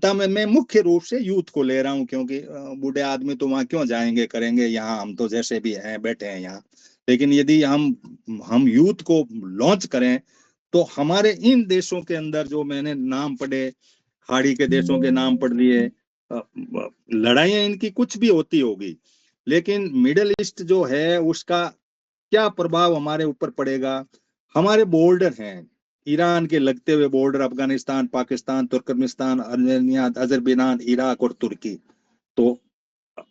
मैं मुख्य रूप से यूथ को ले रहा हूँ, क्योंकि बूढ़े आदमी तो वहां क्यों जाएंगे करेंगे, यहाँ हम तो जैसे भी हैं बैठे हैं यहाँ। लेकिन यदि हम यूथ को लॉन्च करें, तो हमारे इन देशों के अंदर जो मैंने नाम पढ़े, खाड़ी के देशों के नाम पढ़ लिए, लड़ाइयां इनकी कुछ भी होती होगी, लेकिन मिडिल ईस्ट जो है उसका क्या प्रभाव हमारे ऊपर पड़ेगा। हमारे बॉर्डर हैं, ईरान के लगते हुए border, Afghanistan, Pakistan, Turkmenistan, Armenia, Azerbaijan, Iraq और तुर्की। तो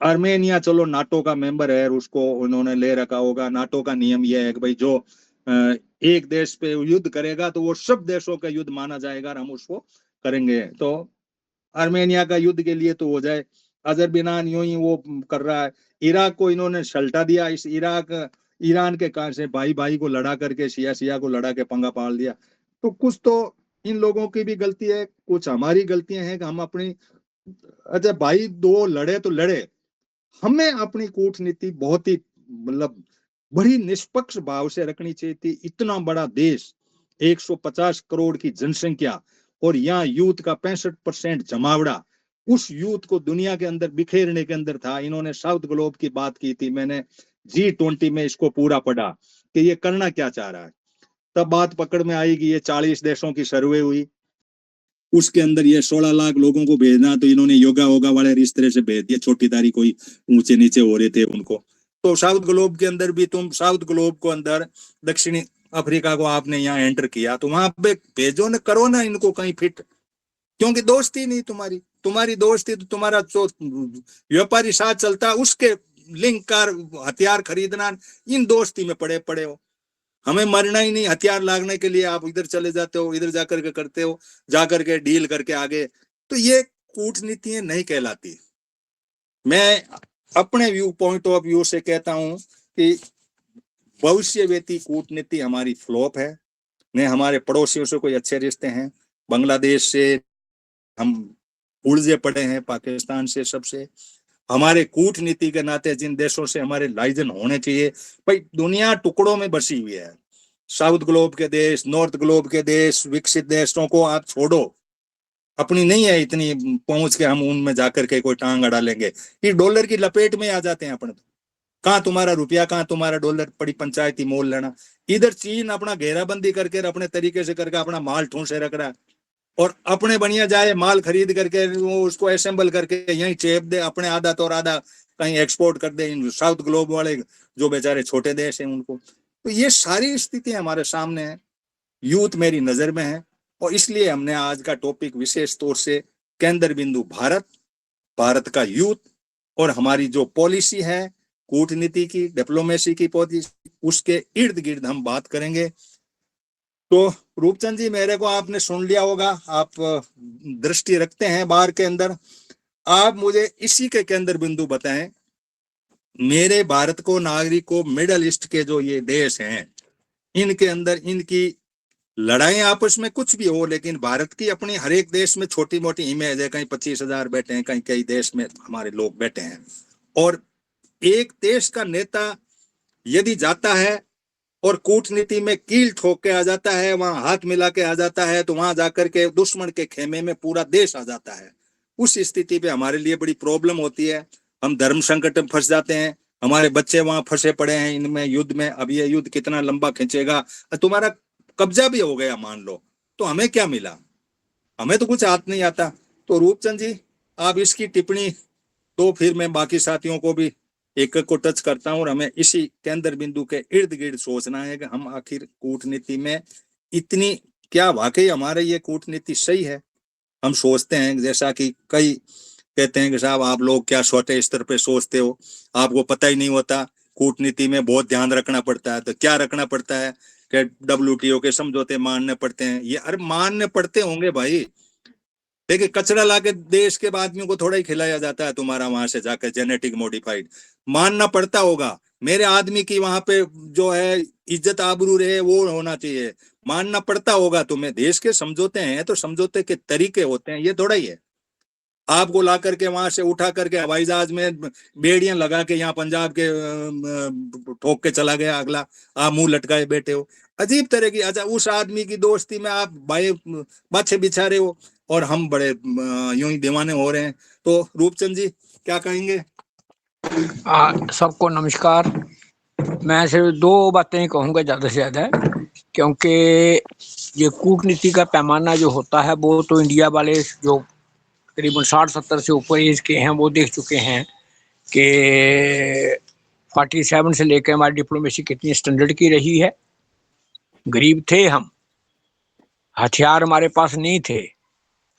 अर्मेनिया चलो नाटो का मेंबर है, उसको उन्होंने ले रखा होगा। नाटो का नियम यह है कि भाई जो एक देश पे युद्ध करेगा तो वो सब देशों का युद्ध माना जाएगा और हम उसको करेंगे। तो आर्मेनिया का युद्ध के लिए तो हो जाए, अजरबैजान यूं ही वो कर रहा है। इराक को इन्होंने सल्टा दिया, इस इराक ईरान के कारण से भाई भाई को लड़ा करके, शिया शिया को लड़ा के पंगा पाल दिया। तो कुछ तो इन लोगों की भी गलती है, कुछ हमारी गलतियां हैं कि हम अपनी, अच्छा भाई दो लड़े तो लड़े, हमें अपनी कूटनीति बहुत ही मतलब बड़ी निष्पक्ष भाव से रखनी चाहिए थी। इतना बड़ा देश, 150 करोड़ की जनसंख्या, और यहाँ यूथ का 65% जमावड़ा, उस यूथ को दुनिया के अंदर बिखेरने के अंदर था। इन्होंने साउथ ग्लोब की बात की थी, मैंने G20 में इसको पूरा पढ़ा कि ये करना क्या चाह रहा है। तब बात पकड़ में आई कि ये 40 देशों की सर्वे हुई, उसके अंदर ये 16 लाख लोगों को भेजना, तो इन्होंने योगा होगा वाले इस तरह से भेज दिया, छोटी दारी कोई ऊंचे नीचे हो रहे थे उनको। तो साउथ ग्लोब के अंदर भी तुम साउथ ग्लोब को अंदर दक्षिणी अफ्रीका को आपने यहाँ एंटर किया, तो वहां पे भेजो न, करो ना इनको कहीं फिट, क्योंकि दोस्ती नहीं तुम्हारी, तुम्हारी दोस्ती तो तुम्हारा जो व्यापारी साथ चलता उसके लिंक कार हथियार खरीदना, इन दोस्ती में पड़े पड़े हो। हमें मरना ही नहीं, हथियार लागने के लिए आप इधर चले जाते हो, इधर जाकर के करते हो, जाकर के डील करके आगे। तो ये कूटनीतियां नहीं कहलाती। मैं अपने व्यू पॉइंट ऑफ व्यू से कहता हूं कि भविष्य वेती कूटनीति हमारी फ्लॉप है। न हमारे पड़ोसियों से कोई अच्छे रिश्ते हैं, बांग्लादेश से हम उलझे पड़े हैं, पाकिस्तान से, सबसे। हमारे कूटनीति के नाते जिन देशों से हमारे लाइजन होने चाहिए, भाई दुनिया टुकड़ों में बसी हुई है। साउथ ग्लोब के देश, नॉर्थ ग्लोब के देश, विकसित देशों को आप छोड़ो, अपनी नहीं है इतनी पहुंच के हम उनमें जाकर के कोई टांग अड़ा लेंगे। ये डॉलर की लपेट में आ जाते हैं अपने। तो कहाँ तुम्हारा रुपया, कहाँ तुम्हारा डॉलर, पड़ी पंचायती मोल लेना। इधर चीन अपना घेराबंदी करके अपने तरीके से करके अपना माल ठूंसे रख रहा है, और अपने बढ़िया जाए माल खरीद करके वो उसको असेंबल करके यहीं चेप दे, अपने आधा तो आधा कहीं एक्सपोर्ट कर दे इन साउथ ग्लोब वाले जो बेचारे छोटे देश हैं उनको। तो ये सारी स्थिति हमारे सामने है, यूथ मेरी नजर में है, और इसलिए हमने आज का टॉपिक विशेष तौर से केंद्र बिंदु भारत, भारत का यूथ, और हमारी जो पॉलिसी है कूटनीति की, डिप्लोमेसी की पॉलिसी, उसके इर्द गिर्द हम बात करेंगे। तो रूपचंद जी, मेरे को आपने सुन लिया होगा, आप दृष्टि रखते हैं बाहर के अंदर, आप मुझे इसी के केंद्र बिंदु बताएं। मेरे भारत को नागरिक को मिडल ईस्ट के जो ये देश हैं, इनके अंदर इनकी लड़ाई आपस में कुछ भी हो, लेकिन भारत की अपनी हर एक देश में छोटी मोटी इमेज है, कहीं 25,000 बैठे हैं, कहीं कई देश में हमारे लोग बैठे हैं। और एक देश का नेता यदि जाता है और कूटनीति में कील ठोक के आ जाता है, वहां हाथ मिला के आ जाता है, तो वहां जाकर के दुश्मन के खेमे में पूरा देश आ जाता है। उस स्थिति पे हमारे लिए बड़ी प्रॉब्लम होती है, हम धर्म संकट में फंस जाते हैं, हमारे बच्चे वहां फंसे पड़े हैं इनमें युद्ध में। अब ये युद्ध कितना लंबा खींचेगा, तुम्हारा कब्जा भी हो गया मान लो, तो हमें क्या मिला, हमें तो कुछ हाथ नहीं आता। तो रूपचंद जी, आप इसकी टिप्पणी, तो फिर मैं बाकी साथियों को भी एक को टच करता हूं, और हमें इसी केंद्र बिंदु के इर्द गिर्द सोचना है कि हम आखिर कूटनीति में इतनी, क्या वाकई हमारे ये कूटनीति सही है। हम सोचते हैं जैसा कि कई कहते हैं कि साहब आप लोग क्या छोटे स्तर पे सोचते हो, आपको पता ही नहीं होता, कूटनीति में बहुत ध्यान रखना पड़ता है। तो क्या रखना पड़ता है कि WTO के समझौते मानने पड़ते हैं, ये अरे मानने पड़ते होंगे भाई। देखिए कचरा लाके देश के आदमियों को थोड़ा ही खिलाया जाता है, तुम्हारा वहां से जाकर जेनेटिक मॉडिफाइड मानना पड़ता होगा। मेरे आदमी की वहां पे जो है इज्जत आबरू रहे वो होना चाहिए, मानना पड़ता होगा तुम्हें। देश के समझौते हैं तो समझौते के तरीके होते हैं, ये थोड़ा ही है आपको ला करके वहां से उठा करके हवाई जहाज में बेड़ियां लगा के यहाँ पंजाब के ठोक के चला गया अगला, आप मुंह लटकाए बैठे हो। अजीब तरह की, अच्छा उस आदमी की दोस्ती में आप भाई बाछे बिछा रहे हो, और हम बड़े यूं ही दीवाने हो रहे हैं। तो रूपचंद जी क्या कहेंगे? सबको नमस्कार। मैं सिर्फ दो बातें कहूँगा ज़्यादा से ज़्यादा, क्योंकि ये कूटनीति का पैमाना जो होता है वो तो इंडिया वाले जो करीबन 60-70 से ऊपर एज के हैं वो देख चुके हैं कि 47 से लेकर हमारी डिप्लोमेसी कितनी स्टैंडर्ड की रही है। गरीब थे हम, हथियार हमारे पास नहीं थे,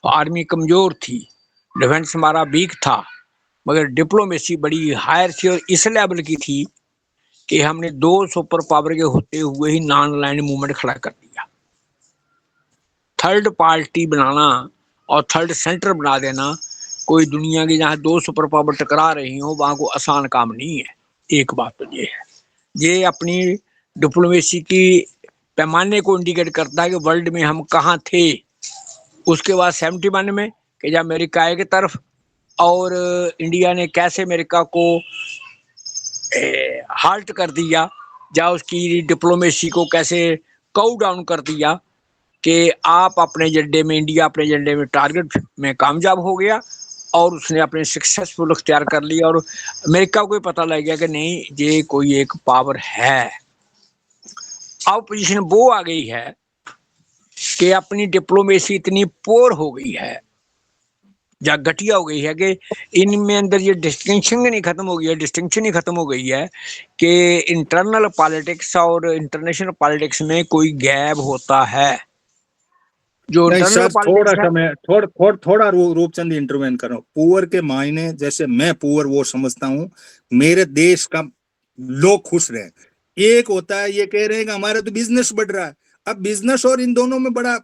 आर्मी कमज़ोर थी, डिफेंस हमारा वीक था, मगर डिप्लोमेसी बड़ी हायर थी और इस लेवल की थी कि हमने 2 सुपर पावर के होते हुए ही नॉन अलाइंड मूवमेंट खड़ा कर दिया। थर्ड पार्टी बनाना और थर्ड सेंटर बना देना, कोई दुनिया की जहाँ 2 सुपर पावर टकरा रही हो वहाँ को आसान काम नहीं है। एक बात तो ये है, ये अपनी डिप्लोमेसी की पैमाने को इंडिकेट करता है कि वर्ल्ड में हम कहाँ थे। उसके बाद 71 में कि जब अमेरिका एक तरफ और इंडिया ने कैसे अमेरिका को हाल्ट कर दिया, या उसकी डिप्लोमेसी को कैसे काउ डाउन कर दिया कि आप अपने एजेंडे में, इंडिया अपने एजेंडे में टारगेट में कामयाब हो गया और उसने अपने सक्सेसफुल अख्तियार कर लिया और अमेरिका को पता लग गया कि नहीं ये कोई एक पावर है। अब पोजीशन वो आ गई है कि अपनी डिप्लोमेसी इतनी पोर हो गई है या घटिया हो गई है कि इनमें अंदर ये डिस्टिंक्शन नहीं खत्म हो गई है, डिस्टिंक्शन ही खत्म हो गई है कि इंटरनल पॉलिटिक्स और इंटरनेशनल पॉलिटिक्स में कोई गैप होता है। जो नहीं इंटरनल सर, थोड़ा पॉलिटिक्स है, सा मैं थोड़ा रूपचंद इंटरवेन कर रहा हूँ। पुअर के मायने जैसे मैं पुअर वो समझता हूँ, मेरे देश का लोग खुश रहे। एक होता है ये कह रहे हैं कि हमारा तो बिजनेस बढ़ रहा है। अब बिजनेस और इन दोनों में बड़ा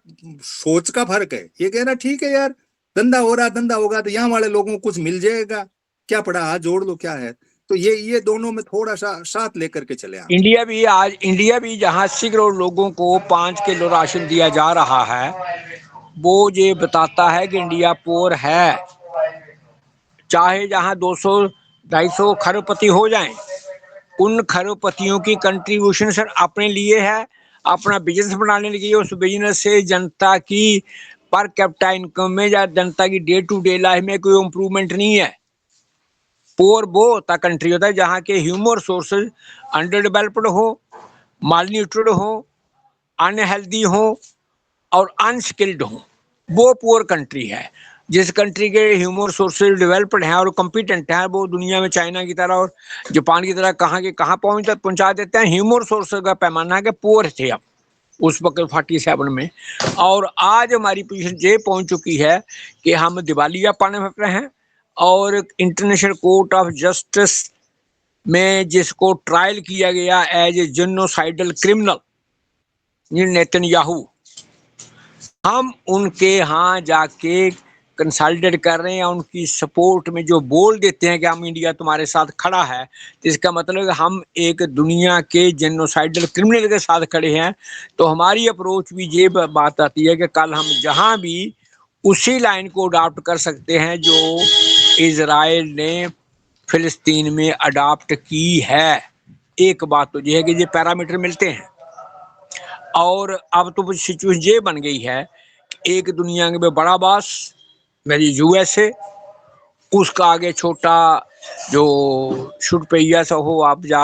सोच का फर्क है। ये कह रहा ठीक है यार, धंधा हो रहा, धंधा होगा तो यहाँ वाले लोगों को कुछ मिल जाएगा, क्या पड़ा, हाथ जोड़ लो, क्या है। तो ये दोनों में थोड़ा सा साथ लेकर के चले आप। इंडिया भी जहाँ 80 करोड़ लोगों को 5 किलो राशन दिया जा रहा है, वो ये बताता है कि इंडिया पोर है। चाहे जहाँ 200-250 खरबपति हो जाएं, उन खरबपतियों की कंट्रीब्यूशन सर अपने लिए है, अपना बिजनेस बनाने के लिए। उस बिजनेस से जनता की पर कैपिटा इनकम में या जनता की डे टू डे लाइफ में कोई इम्प्रूवमेंट नहीं है। पोर वो होता कंट्री होता है जहाँ के ह्यूमन रिसोर्सेज अंडर डेवलप्ड हो, माल न्यूट्रल हो, अनहेल्दी हो और अनस्किल्ड हो, वो पुअर कंट्री है। जिस कंट्री के ह्यूमन रिसोर्सेज डेवलप्ड हैं और कॉम्पिटेंट हैं, वो दुनिया में चाइना की तरह और जापान की तरह कहाँ के कहाँ पहुंचा देते हैं। ह्यूमन रिसोर्सेज का पैमाना है कि पुअर थे अब उस वक्त 47 में, और आज हमारी पोजीशन ये पहुंच चुकी है कि हम दिवालिया पाने में रहे हैं और इंटरनेशनल कोर्ट ऑफ जस्टिस में जिसको ट्रायल किया गया as a genocidal criminal, Netanyahu, हम उनके यहाँ जाके कंसल्टेट कर रहे हैं। उनकी सपोर्ट में जो बोल देते हैं कि हम इंडिया तुम्हारे साथ खड़ा है, तो इसका मतलब हम एक दुनिया के जेनोसाइडल क्रिमिनल के साथ खड़े हैं। तो हमारी अप्रोच भी ये बात आती है कि कल हम जहाँ भी उसी लाइन को अडॉप्ट कर सकते हैं जो इजराइल ने फिलिस्तीन में अडॉप्ट की है। एक बात तो ये है कि ये पैरामीटर मिलते हैं, और अब तो सिचुएशन ये बन गई है कि एक दुनिया में बड़ा बॉस मेरी यूएसए, उसका आगे छोटा जो शुडपैया सा हो आप जा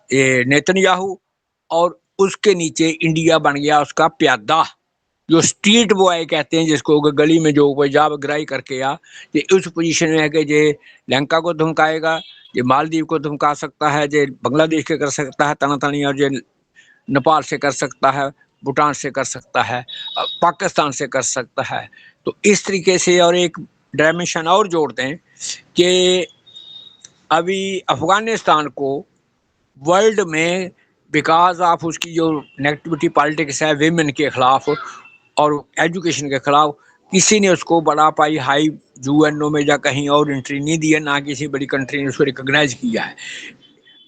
ये नेतन्याहू, और उसके नीचे इंडिया बन गया उसका प्यादा, जो स्ट्रीट बॉय कहते हैं जिसको, गली में जो कोई जाब गिराई करके आ, ये उस पोजीशन में है कि ये लंका को धमकाएगा, ये मालदीव को धमका सकता है, ये बांग्लादेश के कर सकता है तनातनी, और ये नेपाल से कर सकता है, भूटान से कर सकता है, पाकिस्तान से कर सकता है। तो इस तरीके से, और एक डायमेंशन और जोड़ दें कि अभी अफगानिस्तान को वर्ल्ड में बिकॉज ऑफ उसकी जो नेगेटिविटी पॉलिटिक्स है विमेन के खिलाफ और एजुकेशन के खिलाफ, किसी ने उसको बड़ा पाई हाई यूएनओ में या कहीं और एंट्री नहीं दी है, ना किसी बड़ी कंट्री ने उसको रिकॉग्नाइज किया है,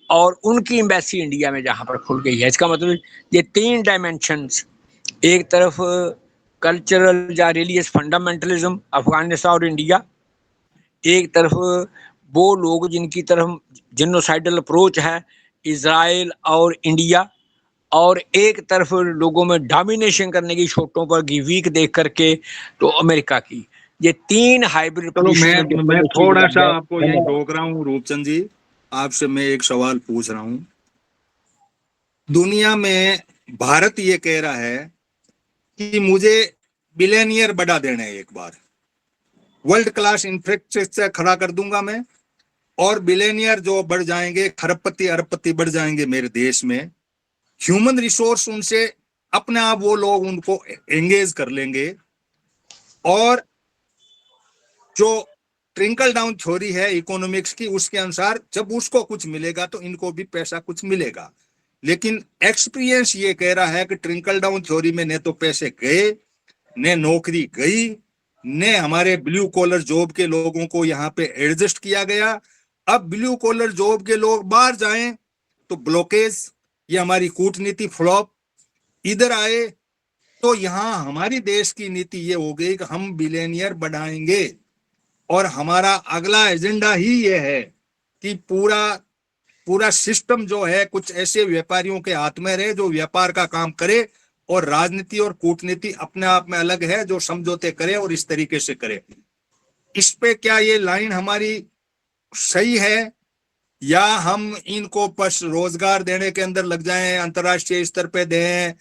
और उनकी एम्बेसी इंडिया में जहाँ पर खुल गई है। इसका मतलब ये 3 डायमेंशंस, एक तरफ कल्चरल या रिलीजियस फंडामेंटलिज्म अफगानिस्तान और इंडिया, एक तरफ वो लोग जिनकी तरफ जेनोसाइडल अप्रोच है इजराइल और इंडिया, और एक तरफ लोगों में डोमिनेशन करने की छोटों पर वीक देख करके तो अमेरिका की, ये तीन हाइब्रिड चलो पोजीशन में मैं डिप्लोमेसी थोड़ा लग सा गए। आपको यहीं धन्यवाद। रोक रहा हूँ रूपचंद जी, आपसे मैं एक सवाल पूछ रहा हूँ। दुनिया में भारत ये कह रहा है कि मुझे बिलियनियर बढ़ा देना है, एक बार वर्ल्ड क्लास इंफ्रास्ट्रक्चर खड़ा कर दूंगा मैं, और बिलियनियर जो बढ़ जाएंगे, खरबपति अरबपति बढ़ जाएंगे मेरे देश में। ह्यूमन रिसोर्स उनसे अपने आप वो लोग उनको एंगेज कर लेंगे, और जो ट्रिंकल डाउन थ्योरी है इकोनॉमिक्स की, उसके अनुसार जब उसको कुछ मिलेगा तो इनको भी पैसा कुछ मिलेगा। लेकिन एक्सपीरियंस ये कह रहा है कि ट्रिंकल डाउन थ्योरी में ने तो पैसे गए, ने नौकरी गई, ने हमारे ब्लू कॉलर जॉब के लोगों को यहाँ पे एडजस्ट किया गया। अब ब्लू कॉलर जॉब के लोग बाहर जाएं तो ब्लॉकेज, ये हमारी कूटनीति फ्लॉप। इधर आए तो यहाँ हमारी देश की नीति ये हो गई कि हम बिलियनियर बढ़ाएंगे, और हमारा अगला एजेंडा ही ये है कि पूरा सिस्टम जो है कुछ ऐसे व्यापारियों के हाथ में रहे जो व्यापार का काम करे, और राजनीति और कूटनीति अपने आप में अलग है, जो समझौते करे और इस तरीके से करे। इस पे क्या ये लाइन हमारी सही है, या हम इनको बस रोजगार देने के अंदर लग जाएं, अंतर्राष्ट्रीय स्तर पे दें,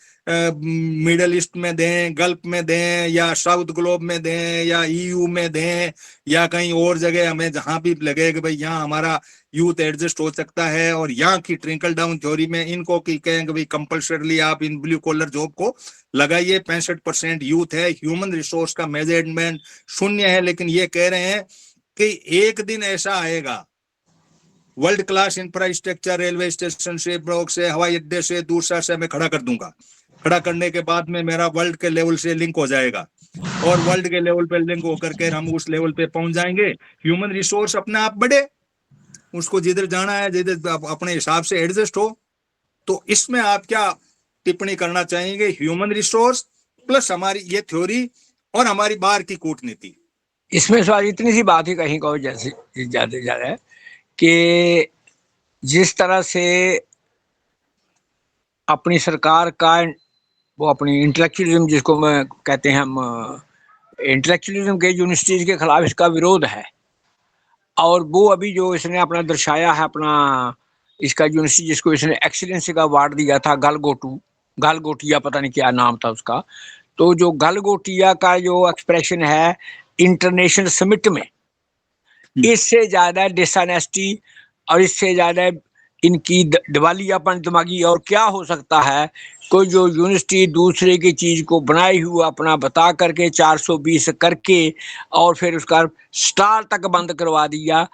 मिडल ईस्ट में दें, गल्फ में दें, या साउथ ग्लोब में दें, या ईयू में दें, या कहीं और जगह हमें जहां भी लगे कि भाई यहाँ हमारा यूथ एडजस्ट हो सकता है, और यहाँ की ट्रिंकल डाउन थ्योरी में इनको की कहेंगे भाई कंपल्सरली आप इन ब्लू कॉलर जॉब को लगाइए। 65% यूथ है, ह्यूमन रिसोर्स का मेजरमेंट शून्य है, लेकिन ये कह रहे हैं कि एक दिन ऐसा आएगा, world class infrastructure railway station से, ब्लॉक से, हवाई अड्डे से, दूसरा से मैं खड़ा कर दूंगा। खड़ा करने के बाद में मेरा वर्ल्ड के लेवल से लिंक हो जाएगा, और वर्ल्ड के लेवल पे लिंक होकर के हम उस लेवल पे पहुंच जाएंगे। ह्यूमन रिसोर्स अपने आप बढ़े, उसको जिधर जाना है, जिधर अपने हिसाब से एडजस्ट हो। तो इसमें आप क्या टिप्पणी करना चाहेंगे, ह्यूमन रिसोर्स प्लस हमारी ये थ्योरी और हमारी बाहर की कूटनीति? इसमें सवाल इतनी सी बात ही कहीं कहो जैसे ज्यादा है कि जिस तरह से अपनी सरकार का वो अपनी इंटेलेक्चुअलिज्म, जिसको मैं कहते हैं हम इंटेलेक्चुअलिज्म के, यूनिवर्सिटीज के खिलाफ इसका विरोध है, और वो अभी जो इसने अपना दर्शाया है अपना इसका यूनिवर्सिटी, जिसको इसने एक्सीलेंसी का अवार्ड दिया था, गलगोटिया पता नहीं क्या नाम था उसका, तो जो गलगोटिया का जो एक्सप्रेशन है इंटरनेशनल समिट में, इससे ज्यादा डिसऑनेस्टी और इससे ज्यादा इनकी दिवालियापन दिमागी और क्या हो सकता है। कोई जो यूनिवर्सिटी दूसरे की चीज को बनाई हुआ अपना बता करके 420 करके और फिर उसका स्टाल तक बंद करवा दिया,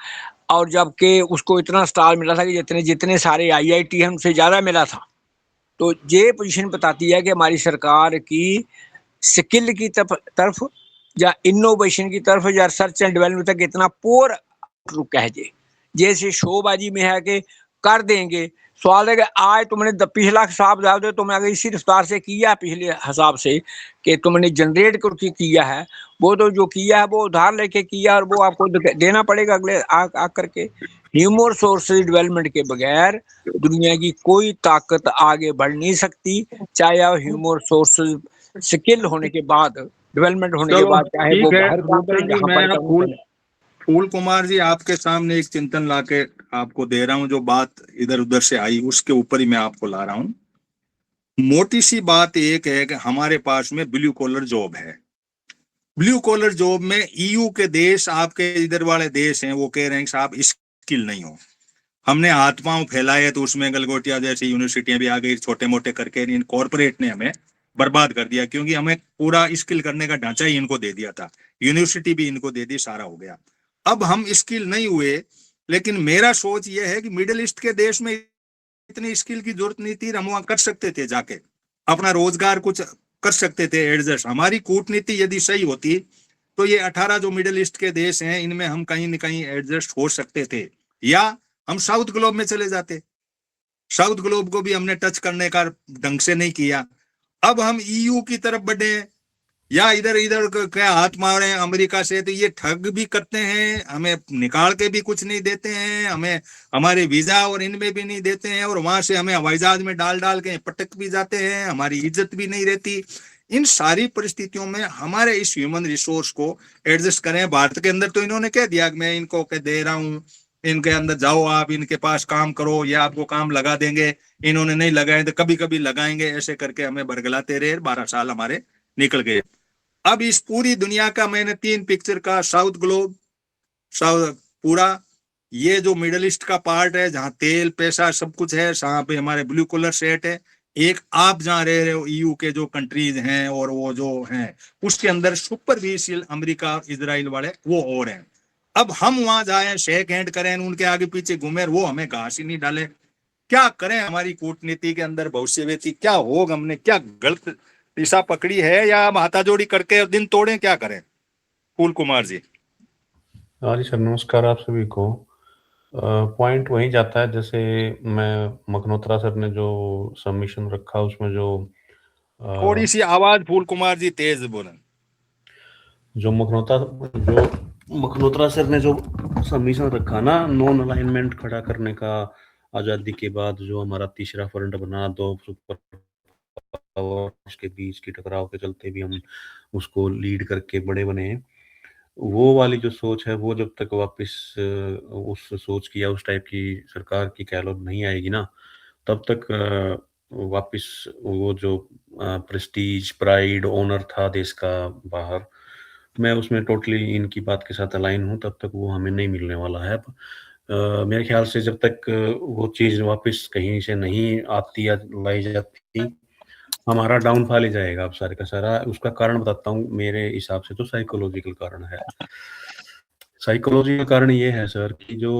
और जबकि उसको इतना स्टाल मिला था कि जितने जितने सारे आईआईटी हैं उनसे ज्यादा मिला था। तो ये पोजीशन बताती है कि हमारी सरकार की स्किल की तरफ या इनोवेशन की तरफ या रिसर्च एंड डेवलपमेंट तक इतना पोर आउटलुक है। जैसे शोबाजी में है कि कर देंगे। सवाल है कि आज तुमने पिछला हिसाब डाल दो, तुमने अगर इसी रफ्तार से किया पिछले हिसाब से कि तुमने जनरेट करके किया है, वो तो जो किया है वो उधार लेके किया, और वो आपको देना पड़ेगा अगले आ करके। ह्यूमन रिसोर्सेज डेवलपमेंट के बगैर दुनिया की कोई ताकत आगे बढ़ नहीं सकती, चाहे ह्यूमन रिसोर्सेज स्किल होने के बाद, डेवलपमेंट होने के बाद, चाहे वो ठीक है बाहर काम करे, रूपचंद जी, यहाँ मैं पर काम करे। फूल कुमार जी आपके सामने एक चिंतन लाके आपको दे रहा हूं। जो बात इधर उधर से आई उसके ऊपर ही मैं आपको ला रहा हूं। मोटी सी बात एक है कि हमारे पास में ब्लू कॉलर जॉब है। ब्लू कॉलर जॉब में ईयू के देश, आपके इधर वाले देश हैं, वो कह रहे हैं कि साहब स्किल नहीं हो। हमने हाथ पांव फैलाए तो उसमें गलगोटिया जैसी यूनिवर्सिटियां भी आ गई, छोटे मोटे करके इन कॉर्पोरेट ने हमें बर्बाद कर दिया, क्योंकि हमें पूरा स्किल करने का ढांचा ही इनको दे दिया था, यूनिवर्सिटी भी इनको दे दी, सारा हो गया। अब हम स्किल नहीं हुए। लेकिन मेरा सोच ये है कि मिडिल ईस्ट के देश में इतनी स्किल की जरूरत नहीं थी, हम वहां कर सकते थे, जाके अपना रोजगार कुछ कर सकते थे एडजस्ट। हमारी कूटनीति यदि सही होती तो ये 18 जो मिडिल ईस्ट के देश हैं इनमें हम कहीं न कहीं एडजस्ट हो सकते थे, या हम साउथ ग्लोब में चले जाते। साउथ ग्लोब को भी हमने टच करने का ढंग से नहीं किया। अब हम ईयू की तरफ बढ़े, या इधर इधर क्या हाथ मारे अमेरिका से, तो ये ठग भी करते हैं, हमें निकाल के भी कुछ नहीं देते हैं, हमें हमारे वीजा और इनमें भी नहीं देते हैं, और वहां से हमें हवाई जहाज में डाल डाल के पटक भी जाते हैं, हमारी इज्जत भी नहीं रहती। इन सारी परिस्थितियों में हमारे इस ह्यूमन रिसोर्स को एडजस्ट करें। भारत के अंदर तो इन्होंने कह दिया कि मैं इनको कह दे रहा हूँ, इनके अंदर जाओ आप, इनके पास काम करो, ये आपको काम लगा देंगे। इन्होंने नहीं लगाए तो कभी कभी लगाएंगे, ऐसे करके हमें बरगलाते रहे। 12 साल हमारे निकल गए। अब इस पूरी दुनिया का मैंने 3 पिक्चर का, साउथ ग्लोब, साउथ पूरा, ये जो मिडल ईस्ट का पार्ट है जहाँ तेल पैसा सब कुछ है, जहाँ पे हमारे ब्लू कलर सेट है, एक आप जहाँ रह रहे हो ईयू के जो कंट्रीज हैं और वो जो हैं, उसके अंदर सुपरफिशियल अमेरिका इसराइल वाले वो और हैं। अब हम वहां जाए, शेक हैंड करें, उनके आगे पीछे घूमे, वो हमें घास ही नहीं डाले। क्या करें? हमारी कूटनीति के अंदर भविष्य व्यक्ति क्या होगा, हमने क्या गलत दिशा पकड़ी है, या हम हाथाजोड़ी करके दिन तोड़े, क्या करें? फूल कुमार जी। हाँ जी सर, नमस्कार आप सभी को। पॉइंट वहीं जाता है, जैसे मैं मखनोत्रा सर ने जो सबमिशन रखा उसमें जो थोड़ी सी आवाज फूल कुमार जी तेज बोलें। जो मखनोत्रा सर ने जो सबमिशन रखा ना, नॉन अलाइनमेंट खड़ा करने का, आजादी के बाद जो हमारा तीसरा फ्रंट बना, दो सुपर पावर्स के बीच की टकराव के चलते भी हम उसको लीड करके बड़े बने। वो वाली जो सोच है वो जब तक वापस उस सोच की या उस टाइप की सरकार की कह लो नहीं आएगी ना, तब तक वापस वो जो प्रेस्टीज, प्राइड, ऑनर था देश का बाहर, मैं उसमें टोटली इनकी बात के साथ अलाइन हूँ, तब तक वो हमें नहीं मिलने वाला है। मेरे ख्याल से जब तक वो चीज़ वापस कहीं से नहीं आती या लाई जाती, हमारा डाउनफॉल ही जाएगा अब सारे का सारा। उसका कारण बताता हूँ, मेरे हिसाब से तो साइकोलॉजिकल कारण है। साइकोलॉजिकल कारण ये है सर कि जो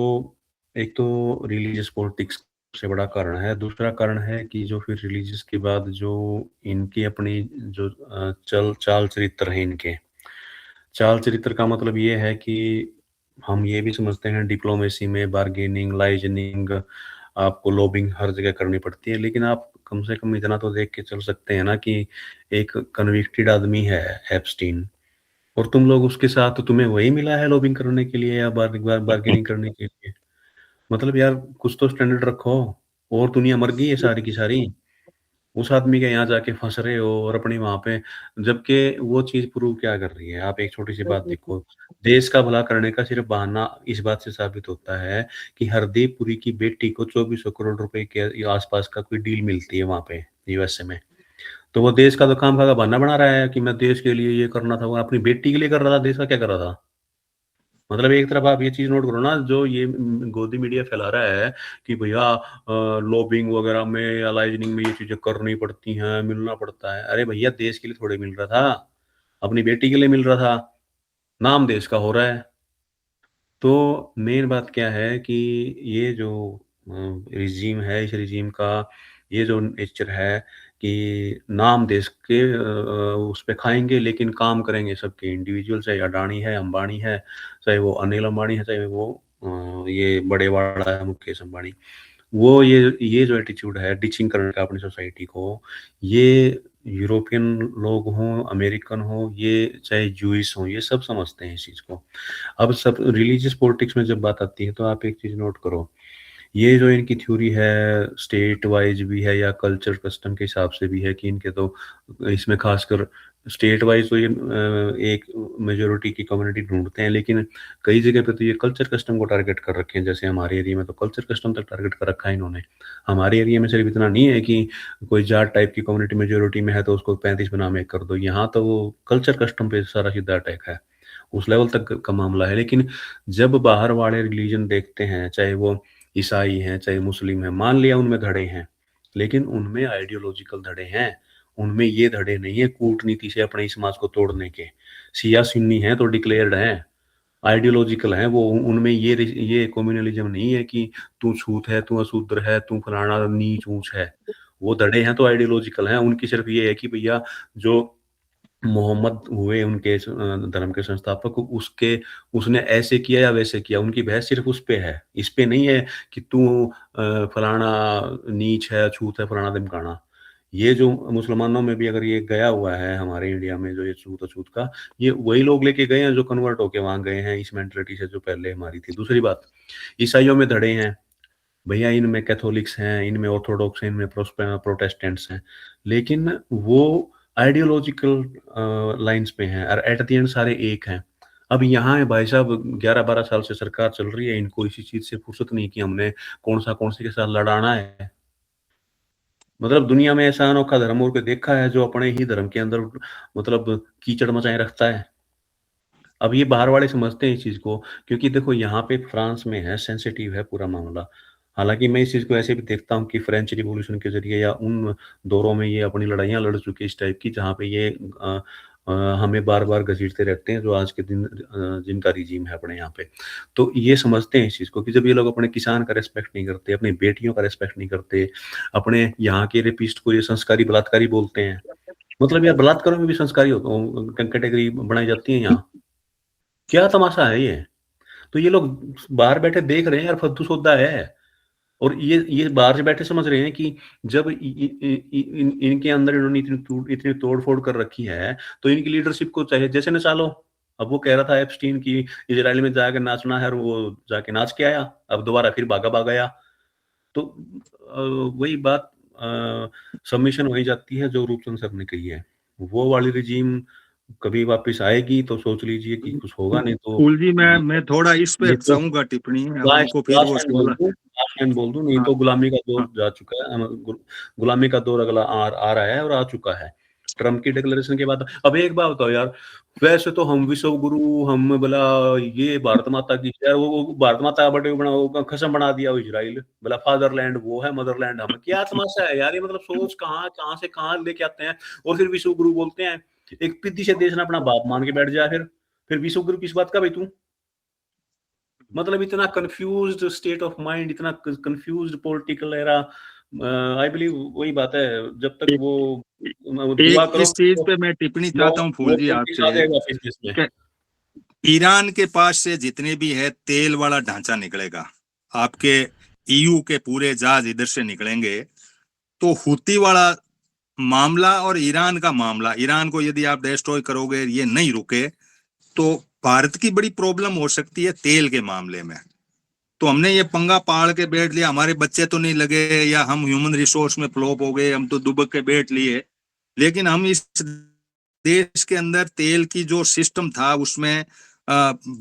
एक तो रिलीजियस पॉलिटिक्स से बड़ा कारण है, दूसरा कारण है कि जो फिर रिलीजियस के बाद जो इनकी अपनी जो चल चाल चरित्र है, इनके चाल चरित्र का मतलब ये है कि हम ये भी समझते हैं डिप्लोमेसी में बार्गेनिंग, लाइजनिंग, आपको लॉबिंग हर जगह करनी पड़ती है, लेकिन आप कम से कम इतना तो देख के चल सकते हैं ना कि एक कन्विक्टेड आदमी है एप्स्टीन, और तुम लोग उसके साथ, तो तुम्हें वही मिला है लॉबिंग करने के लिए या बार्गेनिंग करने के लिए। मतलब यार कुछ तो स्टैंडर्ड रखो। और दुनिया मर गई है सारी की सारी, उस आदमी के यहाँ जाके फंस रहे हो और अपनी वहां पे, जबकि वो चीज प्रूव क्या कर रही है। आप एक छोटी सी बात देखो, देश का भला करने का सिर्फ बहाना इस बात से साबित होता है कि हरदीप पुरी की बेटी को 2400 करोड़ रुपए के आसपास का कोई डील मिलती है वहां पे यूएसए में, तो वो देश का तो काम का बहाना बना रहा है कि मैं देश के लिए ये करना था, वो अपनी बेटी के लिए कर रहा था, देश का क्या कर रहा था। मतलब एक तरफ आप ये चीज नोट करो ना, जो ये गोदी मीडिया फैला रहा है कि भैया लॉबिंग वगैरह में या लाइजनिंग में ये चीजें करनी पड़ती हैं, मिलना पड़ता है। अरे भैया देश के लिए थोड़े मिल रहा था, अपनी बेटी के लिए मिल रहा था, नाम देश का हो रहा है। तो मेन बात क्या है कि ये जो रिजीम है, इस रिजीम का ये जो नेचर है कि नाम देश के उस पे खाएंगे, लेकिन काम करेंगे सबके इंडिविजुअल, चाहे अडानी है, अंबानी है, चाहे वो अनिल अंबानी है, चाहे वो ये बड़े वाला है मुकेश अंबानी। वो ये जो एटीट्यूड है डिचिंग करने का अपनी सोसाइटी को, ये यूरोपियन लोग हों, अमेरिकन हों, ये चाहे जूइस हों, ये सब समझते हैं इस चीज़ को। अब सब रिलीजियस पॉलिटिक्स में जब बात आती है तो आप एक चीज नोट करो, ये जो इनकी थ्योरी है स्टेट वाइज भी है या कल्चर कस्टम के हिसाब से भी है कि इनके तो इसमें खासकर स्टेट वाइज तो ये एक मेजोरिटी की कम्युनिटी ढूंढते हैं, लेकिन कई जगह पे तो ये कल्चर कस्टम को टारगेट कर रखे हैं। जैसे हमारे एरिया में तो कल्चर कस्टम तक टारगेट कर रखा है इन्होंने। हमारे एरिया में सिर्फ इतना नहीं है कि कोई जाट टाइप की कम्युनिटी मेजोरिटी में है तो उसको 35 बनाम 1 कर दो, यहाँ तो वो कल्चर कस्टम पे सारा सीधा अटैक है, उस लेवल तक का मामला है। लेकिन जब बाहर वाले रिलीजन देखते हैं, चाहे वो ईसाई हैं चाहे मुस्लिम हैं, मान लिया उनमें धड़े हैं, लेकिन उनमें आइडियोलॉजिकल धड़े हैं, उनमें ये धड़े नहीं है कूटनीति से अपने समाज को तोड़ने के। सिया सुन्नी है तो डिक्लेयर्ड है, आइडियोलॉजिकल है वो, उनमें ये कम्युनलिज्म नहीं है कि तू छूत है, तू अशूद्र है, तू फलाना नीच ऊंच है। वो धड़े हैं तो आइडियोलॉजिकल हैं, उनकी सिर्फ ये है कि भैया जो मोहम्मद हुए उनके धर्म के संस्थापक, उसके उसने ऐसे किया या वैसे किया, उनकी बहस सिर्फ उस पे है, इस पे नहीं है कि तू फलाना नीच है, छूत है, फलाना ढिमकाना। ये जो मुसलमानों में भी अगर ये गया हुआ है हमारे इंडिया में, जो ये छूत अछूत का, ये वही लोग लेके गए हैं जो कन्वर्ट होके वहां गए हैं इस मेंटलिटी से जो पहले हमारी थी। दूसरी बात, ईसाइयों में धड़े हैं भैया, इनमें कैथोलिक्स हैं, इनमें ऑर्थोडॉक्स हैं, इनमें प्रोटेस्टेंट्स हैं, लेकिन वो आइडियोलॉजिकल लाइंस पे हैं और एट द एंड सारे एक हैं। अब यहाँ है भाई साहब, 11-12 साल से सरकार चल रही है, इनको इसी चीज से फुर्सत नहीं कि हमने कौन से के साथ लड़ाना है। मतलब दुनिया में ऐसा अनोखा धर्म और के देखा है जो अपने ही धर्म के अंदर मतलब कीचड़ मचाए रखता है। अब ये बाहर वाले समझते हैं इस चीज को, क्योंकि देखो यहाँ पे फ्रांस में है, सेंसिटिव है पूरा मामला। हालांकि मैं इस चीज को ऐसे भी देखता हूँ कि फ्रेंच रिवॉल्यूशन के जरिए या उन दौरों में ये अपनी लड़ाइयाँ लड़ चुके इस टाइप की, जहाँ पे ये हमें बार बार घसीटते रहते हैं, जो आज के दिन जिनका रिजीम है अपने यहाँ पे। तो ये समझते हैं इस चीज को कि जब ये लोग अपने किसान का रेस्पेक्ट नहीं करते, अपनी बेटियों का रेस्पेक्ट नहीं करते, अपने यहाँ के रेपिस्ट को ये संस्कारी बलात्कारी बोलते हैं। मतलब यार बलात्कारों में भी संस्कारी कैटेगरी बनाई जाती है यहाँ, क्या तमाशा है ये। तो ये लोग बाहर बैठे देख रहे हैं यार, फद्दू सौदा है। और ये बाहर से बैठे समझ रहे हैं कि जब इनके अंदर इन्होंने इतनी तोड़ फोड़ कर रखी है, तो इनकी लीडरशिप को चाहे जैसे नचा लो। अब वो कह रहा था एप्स्टीन की इजराइल में जाकर नाचना है, और वो जाके नाच के आया, अब दोबारा फिर भागा आया। तो वही बात सबमिशन वही जाती है जो रूपचंद सर ने कही है। वो वाली रिजीम कभी वापस आएगी तो सोच लीजिए कि कुछ होगा, नहीं तो फूल जी मैं थोड़ा इस पे चाहूंगा टिप्पणी, हमको फिर वो बोल दूं, नहीं तो गुलामी का दौर जा चुका है, गुलामी का दौर अगला आ रहा है और आ चुका है ट्रम्प की डिक्लेरेशन के बाद। अब एक बात बताओ यार, वैसे तो हम विश्व गुरु, हम बोला ये भारत माता की, यार वो भारत माता बटे बना कसम बना दिया वो इजराइल, बोला फादरलैंड वो है, मदरलैंड हम। क्या तमाशा है यार ये, मतलब सोच कहाँ से कहाँ लेके आते हैं। और फिर विश्व गुरु बोलते हैं। एक पिद्दी से देश ने अपना बाप मान के बैठ जाए, फिर विश्व गुरु किस बात का भाई तू। मतलब इतना कंफ्यूज्ड स्टेट ऑफ माइंड, इतना confused political era. I believe वही बात है, जब तक वो दुआ करो इस चीज पे मैं टिप्पणी चाहता हूँ फूल जी आपसे। ईरान के पास से जितने भी है तेल वाला ढांचा निकलेगा, आपके ईयू के पूरे जहाज इधर से निकलेंगे, तो हुती वाला मामला और ईरान का मामला, ईरान को यदि आप डिस्ट्रॉय करोगे, ये नहीं रुके, तो भारत की बड़ी प्रॉब्लम हो सकती है तेल के मामले में। तो हमने ये पंगा पाड़ के बैठ लिया, हमारे बच्चे तो नहीं लगे, या हम ह्यूमन रिसोर्स में फ्लॉप हो गए, हम तो दुबक के बैठ लिए। लेकिन हम इस देश के अंदर तेल की जो सिस्टम था उसमें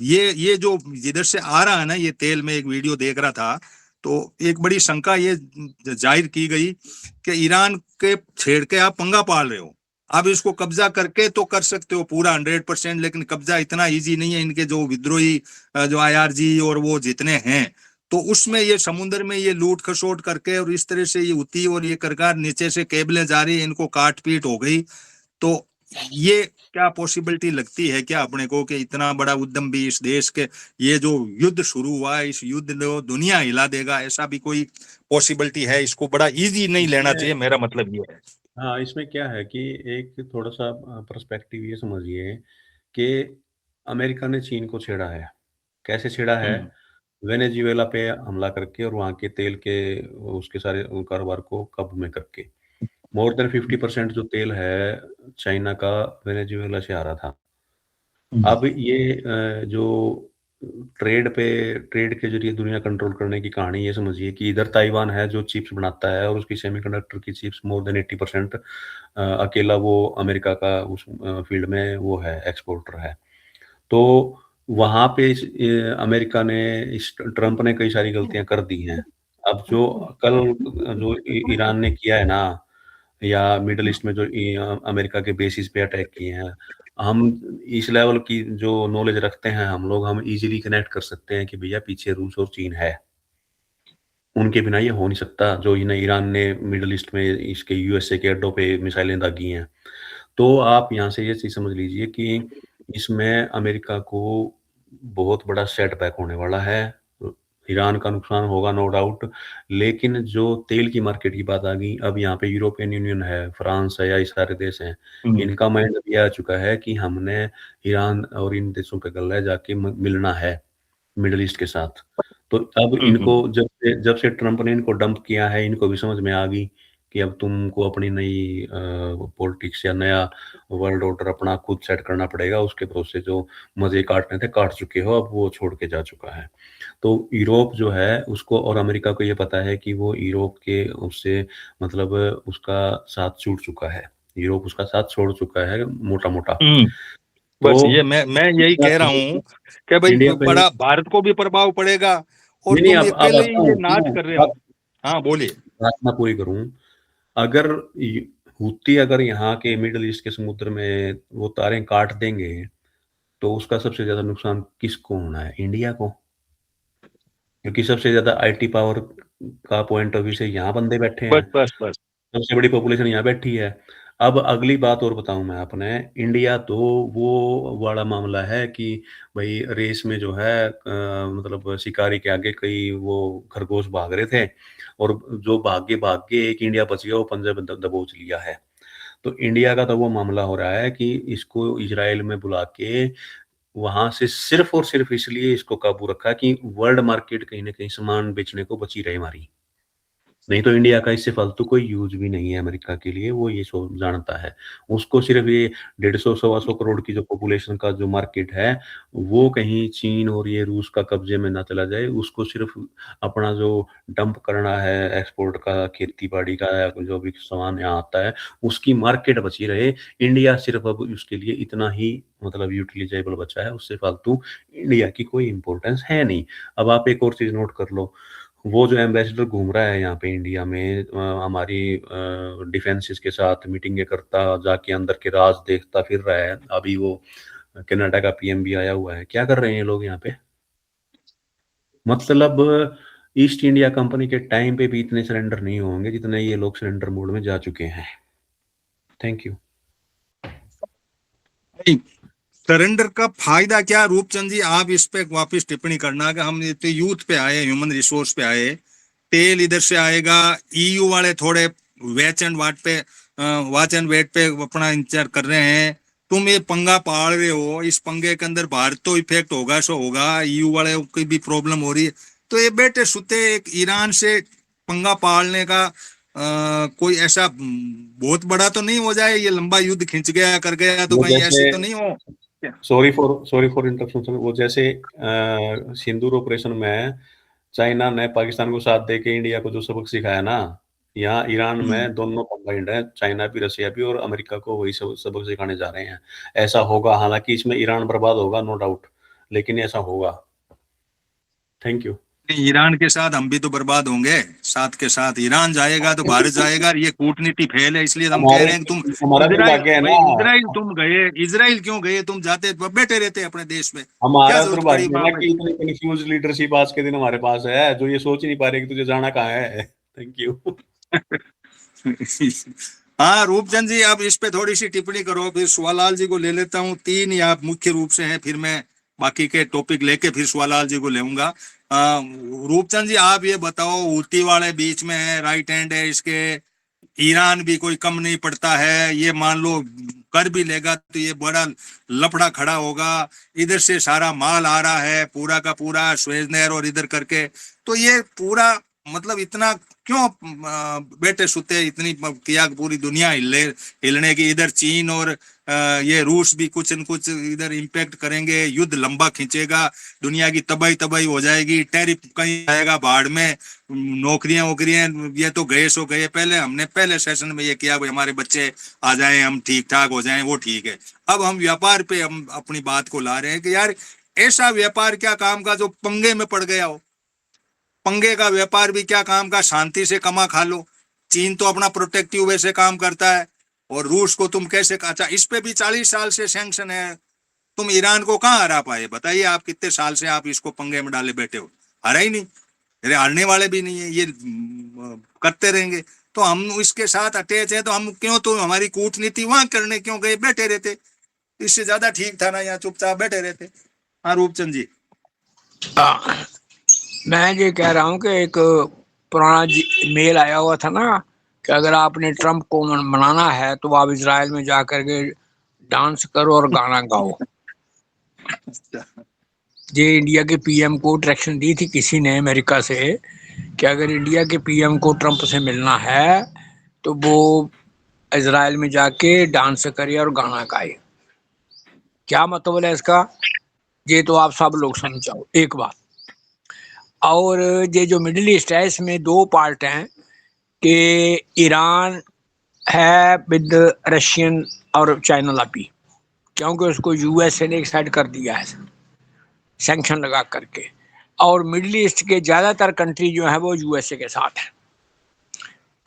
ये जो जिधर से आ रहा है ना ये तेल, में एक वीडियो देख रहा था, तो एक बड़ी शंका ये जाहिर की गई कि ईरान के छेड़ के आप पंगा पाल रहे हो, आप इसको कब्जा करके तो कर सकते हो पूरा 100%, लेकिन कब्जा इतना इजी नहीं है। इनके जो विद्रोही जो IRG और वो जितने हैं, तो उसमें ये समुद्र में ये लूट खसोट करके और इस तरह से ये होती, और ये करकार नीचे से केबलें जा रही, इनको काट पीट हो गई। तो ये क्या पॉसिबिलिटी लगती है क्या अपने को कि इतना बड़ा उद्यम भी इस देश के, ये जो युद्ध शुरू हुआ है, इस युद्ध ने दुनिया हिला देगा, ऐसा भी कोई पॉसिबिलिटी है? इसको बड़ा इजी नहीं लेना चाहिए, मेरा मतलब ये है। हाँ, इसमें क्या है कि एक थोड़ा सा पर्सपेक्टिव ये समझिए कि अमेरिका ने चीन को छेड़ा है। कैसे छेड़ा है? वेनेजुएला पे हमला करके और वहाँ के तेल के उसके सारे कारोबार को काबू में करके। मोर देन 50% जो तेल है चाइना का वेनेजुएला से आ रहा था। अब ये जो ट्रेड के जरिए दुनिया कंट्रोल करने की कहानी, ये समझिए कि इधर ताइवान है जो चिप्स बनाता है, और उसकी सेमीकंडक्टर की चिप्स मोर देन 80% अकेला वो अमेरिका का उस फील्ड में वो है, एक्सपोर्टर है। तो वहां पे अमेरिका ने, इस ट्रम्प ने कई सारी गलतियां कर दी हैं। अब जो कल जो ईरान ने किया है ना, या मिडल ईस्ट में जो अमेरिका के बेसिस पे अटैक किए हैं, हम इस लेवल की जो नॉलेज रखते हैं हम लोग, हम इजीली कनेक्ट कर सकते हैं कि भैया पीछे रूस और चीन है, उनके बिना ये हो नहीं सकता। जो इन्हें ईरान ने मिडल ईस्ट में इसके USA के अड्डों पे मिसाइलें दागी हैं। तो आप यहाँ से ये चीज समझ लीजिए कि इसमें अमेरिका को बहुत बड़ा सेटबैक होने वाला है। ईरान का नुकसान होगा नो डाउट, लेकिन जो तेल की मार्केट की बात आ गई, अब यहाँ पे यूरोपियन यूनियन है, फ्रांस है, या ये सारे देश हैं, इनका माइंड अब ये आ चुका है कि हमने ईरान और इन देशों के गले जाके मिलना है मिडल ईस्ट के साथ। तो अब इनको जब से ट्रम्प ने इनको डंप किया है, इनको भी समझ में आ गई कि अब तुमको अपनी नई पॉलिटिक्स या नया वर्ल्ड ऑर्डर अपना खुद सेट करना पड़ेगा, उसके भरोसे जो मजे काटने थे काट चुके हो, अब वो छोड़ के जा चुका है। तो यूरोप जो है उसको और अमेरिका को ये पता है कि वो यूरोप के उससे मतलब उसका साथ छूट चुका है, यूरोप उसका साथ छोड़ चुका है मोटा मोटा। बस तो ये मैं यही कह रहा हूँ कि भाई इंडिया पे बड़ा भारत को भी प्रभाव पड़ेगा, और नहीं तुम अब अकेले आता ही ये हूँ, नाच कर रहे हो। हाँ बोलिए। बात मैं पूरी करूं। अगर हूती अगर यहाँ के मिडिल ईस्ट के समुद्र में वो तारें काट देंगे तो उसका सबसे ज्यादा नुकसान किसको होना है? इंडिया को, क्योंकि सबसे ज्यादा आईटी पावर का पॉइंट ऑफ व्यू से यहाँ बंदे बैठे बस हैं, बस बस। सबसे बड़ी पॉपुलेशन यहाँ बैठी है। अब अगली बात और बताऊं मैं अपने, इंडिया तो वो वाला मामला है कि भाई रेस में जो है मतलब शिकारी के आगे कई वो खरगोश भाग रहे थे, और जो भाग के एक इंडिया बच गया, वो पंजे में दबोच लिया है। तो इंडिया का तो वो मामला हो रहा है कि इसको इजराइल में बुला के वहां से सिर्फ और सिर्फ इसलिए इसको काबू रखा कि वर्ल्ड मार्केट कहीं ना कहीं सामान बेचने को बची रहे हमारी। नहीं तो इंडिया का इससे फालतू कोई यूज भी नहीं है अमेरिका के लिए, वो ये जानता है। उसको सिर्फ ये 150-125 करोड़ की जो पॉपुलेशन का जो मार्केट है, वो कहीं चीन और ये रूस का कब्जे में ना चला जाए। उसको सिर्फ अपना जो डंप करना है एक्सपोर्ट का, खेती बाड़ी का, जो भी सामान यहाँ आता है उसकी मार्केट बची रहे। इंडिया सिर्फ अब उसके लिए इतना ही मतलब यूटिलाइजेबल बचा है, उससे फालतू इंडिया की कोई इंपॉर्टेंस है नहीं। अब आप एक और चीज नोट कर लो, वो जो एम्बेसडर घूम रहा है यहाँ पे इंडिया में हमारी डिफेंसेस के साथ मीटिंगें करता, जाके अंदर के राज देखता फिर रहा है। अभी वो कनाडा का पीएम भी आया हुआ है। क्या कर रहे हैं ये लोग यहाँ पे? मतलब ईस्ट इंडिया कंपनी के टाइम पे भी इतने सरेंडर नहीं होंगे जितने ये लोग सरेंडर मोड में जा चुके हैं। Thank you. सरेंडर का फायदा क्या? रूपचंद जी आप इस पे वापस टिप्पणी करना कि हम तो यूथ पे आए, ह्यूमन रिसोर्स पे आए, तेल इधर से आएगा, ईयू वाले थोड़े वेच एंड वाट पे वॉच एंड वेट पे अपना इंतजार कर रहे हैं। तुम ये पंगा पाड़ रहे हो, इस पंगे के अंदर भारत तो इफेक्ट होगा सो होगा, ईयू वाले की भी प्रॉब्लम हो रही है। तो ये बेटे सुते एक ईरान से पंगा पाड़ने का कोई ऐसा बहुत बड़ा तो नहीं हो जाए, ये लंबा युद्ध खिंच गया कर गया तो वो कहीं ऐसी जैसे तो नहीं हो। सॉरी फॉर इंटरप्शन, वो जैसे सिंदूर ऑपरेशन में चाइना ने पाकिस्तान को साथ दे के इंडिया को जो सबक सिखाया ना, यहाँ ईरान में दोनों कंबाइंड है, चाइना भी रसिया भी, और अमेरिका को वही सबक सिखाने जा रहे हैं। ऐसा होगा, हालांकि इसमें ईरान बर्बाद होगा नो डाउट, लेकिन ऐसा होगा। Thank you. ईरान के साथ हम भी तो बर्बाद होंगे, साथ के साथ ईरान जाएगा तो भारत जाएगा। ये कूटनीति फेल है, इसलिए हम कह रहे हैं कि तुम हमारा इजराइल, दुर्भाग्य है भाई ना, इजराइल तुम गए, इजराइल क्यों गए? तुम जाते बैठे रहते अपने देश में, क्या हमारा जरूरत पड़ी दुर्भाग्य है वहां ना पे? कि इतनी कंफ्यूज लीडरशिप आज के दिन हमारे पास है, जो ये सोच ही नहीं पा रहे कि तुझे जाना कहाँ है। Thank you. हाँ रूपचंद जी, आप इस पे थोड़ी सी टिप्पणी करो, फिर सुवालाल जी को ले लेता हूँ। तीन या मुख्य रूप से हैं, फिर मैं बाकी के टॉपिक लेके फिर सुवालाल जी को लेऊंगा। रूपचंद जी आप ये बताओ, हूती वाले बीच में है, राइट हैंड है इसके, ईरान भी कोई कम नहीं पड़ता है, ये मान लो कर भी लेगा तो ये बड़ा लफड़ा खड़ा होगा। इधर से सारा माल आ रहा है पूरा का पूरा सुएज नहर और इधर करके, तो ये पूरा मतलब इतना क्यों बेटे सुते इतनी किया पूरी दुनिया हिलने की। इधर चीन और ये रूस भी कुछ न कुछ इधर इम्पैक्ट करेंगे, युद्ध लंबा खींचेगा, दुनिया की तबाही तबाही हो जाएगी, टैरिफ कहीं आएगा बाढ़ में, नौकरियां वोकरियां ये तो गए सो गए। पहले हमने पहले सेशन में ये किया भाई हमारे बच्चे आ जाएं, हम ठीक ठाक हो जाएं, वो ठीक है। अब हम व्यापार पे हम अपनी बात को ला रहे हैं कि यार ऐसा व्यापार क्या काम का जो पंगे में पड़ गया हो। पंगे का व्यापार भी क्या काम का, शांति से कमा खा लो। चीन तो अपना प्रोटेक्टिव वे से काम करता है, और रूस को तुम कैसे, अच्छा इस पे भी 40 साल से सैंक्शन है। तुम ईरान को कहाँ हरा पाए? बताइए आप, कितने साल से आप इसको पंगे में डाले बैठे हो? हरा ही नहीं, अरे हारने वाले भी नहीं है, ये करते रहेंगे। तो हम इसके साथ अटैच है, तो हम क्यों, तो हमारी कूटनीति वहां करने क्यों गए? बैठे रहते, इससे ज्यादा ठीक था ना यहाँ चुपचाप बैठे रहते। हाँ रूपचंद जी। मैं ये कह रहा हूँ कि एक पुराना मेल आया हुआ था ना कि अगर आपने ट्रंप को मनाना है तो आप इजराइल में जा करके डांस करो और गाना गाओ। ये इंडिया के पीएम को डायरेक्शन दी थी किसी ने अमेरिका से कि अगर इंडिया के पीएम को ट्रंप से मिलना है तो वो इजराइल में जाके डांस करे और गाना गाए। क्या मतलब है इसका, ये तो आप सब लोग समझाओ एक बात। और ये जो मिडिल ईस्ट है इसमें दो पार्ट हैं कि ईरान है विद रशियन और चाइना लॉबी, क्योंकि उसको यूएसए ने एक साइड कर दिया है सैंक्शन लगा करके, और मिडिल ईस्ट के ज़्यादातर कंट्री जो है वो यूएसए के साथ है।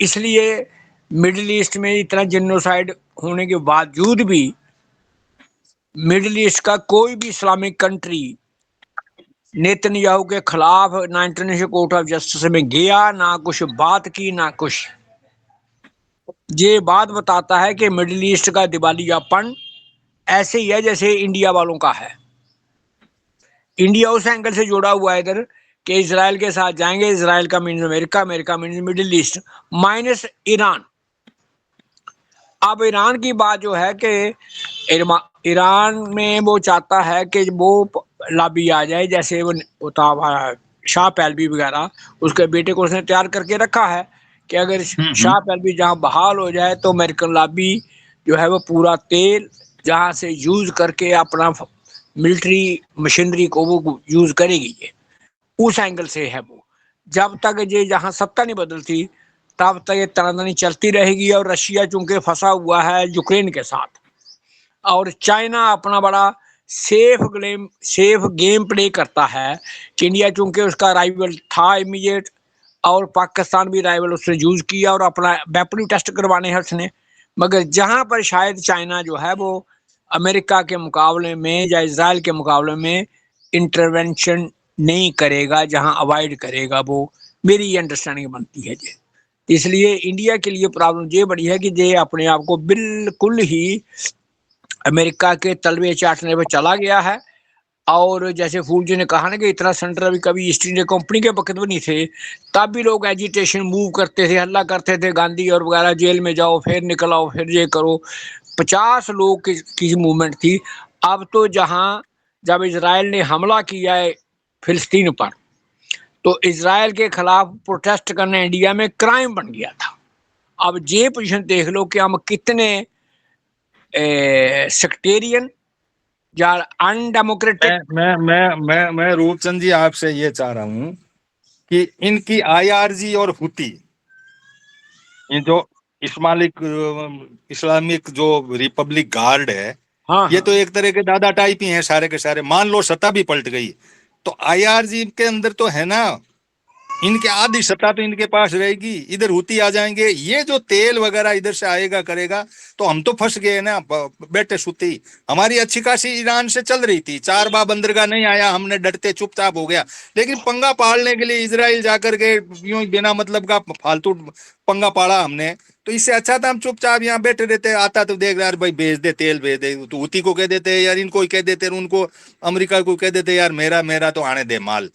इसलिए मिडिल ईस्ट में इतना जेनोसाइड होने के बावजूद भी मिडिल ईस्ट का कोई भी इस्लामिक कंट्री नेतन्याहू के खिलाफ ना इंटरनेशनल कोर्ट ऑफ जस्टिस में गया, ना कुछ बात की, ना कुछ। ये बात बताता है कि मिडिल ईस्ट का दिवालियापन ऐसे ही है जैसे इंडिया वालों का है। इंडिया उस एंगल से जुड़ा हुआ है इधर कि इजराइल के साथ जाएंगे, इजराइल का means America, America means middle east minus Iran. अब ईरान की बात जो है कि ईरान में वो चाहता है कि वो लॉबी आ जाए, जैसे वो था शाह पहलवी वगैरह, उसके बेटे को उसने तैयार करके रखा है कि अगर शाह पहलवी जहाँ बहाल हो जाए तो अमेरिकन लॉबी जो है वो पूरा तेल जहाँ से यूज करके अपना मिलिट्री मशीनरी को वो यूज करेगी। ये उस एंगल से है वो। जब तक ये जहाँ सत्ता नहीं बदलती तब तक ये तनातनी चलती रहेगी। और रशिया चूंकि फंसा हुआ है यूक्रेन के साथ, और चाइना अपना बड़ा सेफ गेम प्ले करता है कि इंडिया चूंकि उसका राइवल था इमीडिएट, और पाकिस्तान भी राइवल उसने यूज किया और अपना वेपन टेस्ट करवाने हैं उसने। मगर जहां पर शायद चाइना जो है वो अमेरिका के मुकाबले में या इजराइल के मुकाबले में इंटरवेंशन नहीं करेगा, जहां अवॉइड करेगा, वो मेरी ये अंडरस्टैंडिंग बनती है जी। इसलिए इंडिया के लिए प्रॉब्लम ये बड़ी है कि ये अपने आप को बिल्कुल ही अमेरिका के तलवे चाटने पर चला गया है। और जैसे फूल जी ने कहा ना कि इतना सेंटर अभी कभी ईस्ट इंडिया कंपनी के वक्त भी नहीं थे, तब भी लोग एजिटेशन मूव करते थे, हल्ला करते थे, गांधी और वगैरह जेल में जाओ फिर निकल आओ फिर ये करो। 50 लोग की मूवमेंट थी। अब तो जहां जब इजराइल ने हमला किया है फिलिस्तीन पर, तो इजराइल के खिलाफ प्रोटेस्ट करना इंडिया में क्राइम बन गया था। अब ये पोजीशन देख लो कि हम कितने सेक्टेरियन या अनडेमोक्रेटिक। मैं रूपचंद जी आपसे ये चाह रहा हूँ कि इनकी आईआरजी और हुती, ये जो इस्लामिक जो रिपब्लिक गार्ड है, हाँ, ये तो एक तरह के दादा टाइप ही हैं सारे के सारे। मान लो सत्ता भी पलट गई तो आईआरजी के अंदर तो है ना, इनके आधी सत्ता तो इनके पास रहेगी। इधर हुती आ जाएंगे, ये जो तेल वगैरह इधर से आएगा करेगा, तो हम तो फंस गए ना बेटे सुती। हमारी अच्छी खासी ईरान से चल रही थी, 4 बार बंदरगाह नहीं आया, हमने डरते चुपचाप हो गया। लेकिन पंगा पालने के लिए इजराइल जाकर के यूं बिना मतलब का फालतू पंगा पाला हमने। तो इससे अच्छा था हम चुपचाप यहाँ बैठे रहते। आता तो देख यार भाई भेज दे, तेल भेज दे, तो हुती को कह देते यार, इनको कह देते, उनको अमेरिका को कह देते यार मेरा मेरा तो आने दे माल।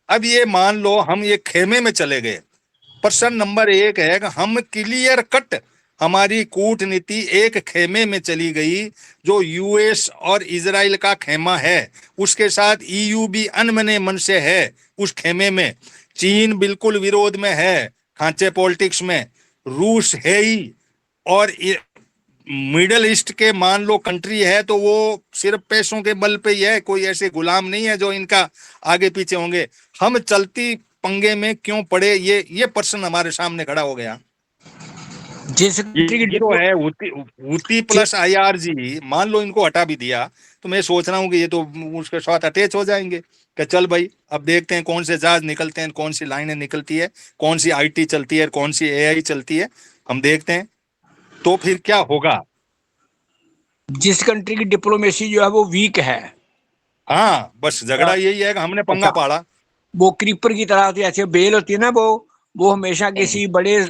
अब ये मान लो हम ये खेमे में चले गए। प्रश्न नंबर 1 है कि हम क्लियर कट, हमारी कूटनीति एक खेमे में चली गई जो यूएस और इजराइल का खेमा है। उसके साथ ईयू भी अनमने मन से है उस खेमे में। चीन बिल्कुल विरोध में है खांचे पॉलिटिक्स में, रूस है ही, और मिडिल ईस्ट के मान लो कंट्री है तो वो सिर्फ पैसों के बल पे ही है, कोई ऐसे गुलाम नहीं है जो इनका आगे पीछे होंगे। हम चलती पंगे में क्यों पड़े, ये प्रश्न हमारे सामने खड़ा हो गया। जिस ये जो है हुती प्लस आईआरजी, मान लो इनको हटा भी दिया तो मैं सोच रहा हूँ कि ये तो उसके साथ अटैच हो जाएंगे कि चल भाई अब देखते हैं कौन से जहाज निकलते हैं, कौन सी लाइनें निकलती है, कौन सी आईटी चलती है, कौन सी एआई चलती है, हम देखते हैं तो फिर क्या होगा। जिस कंट्री की डिप्लोमेसी जो है वो वीक है। हाँ, बस झगड़ा यही है कि हमने पंगा पाड़ा। वो क्रीपर की तरह होती है, ऐसे बेल होती है ना, वो हमेशा किसी बड़े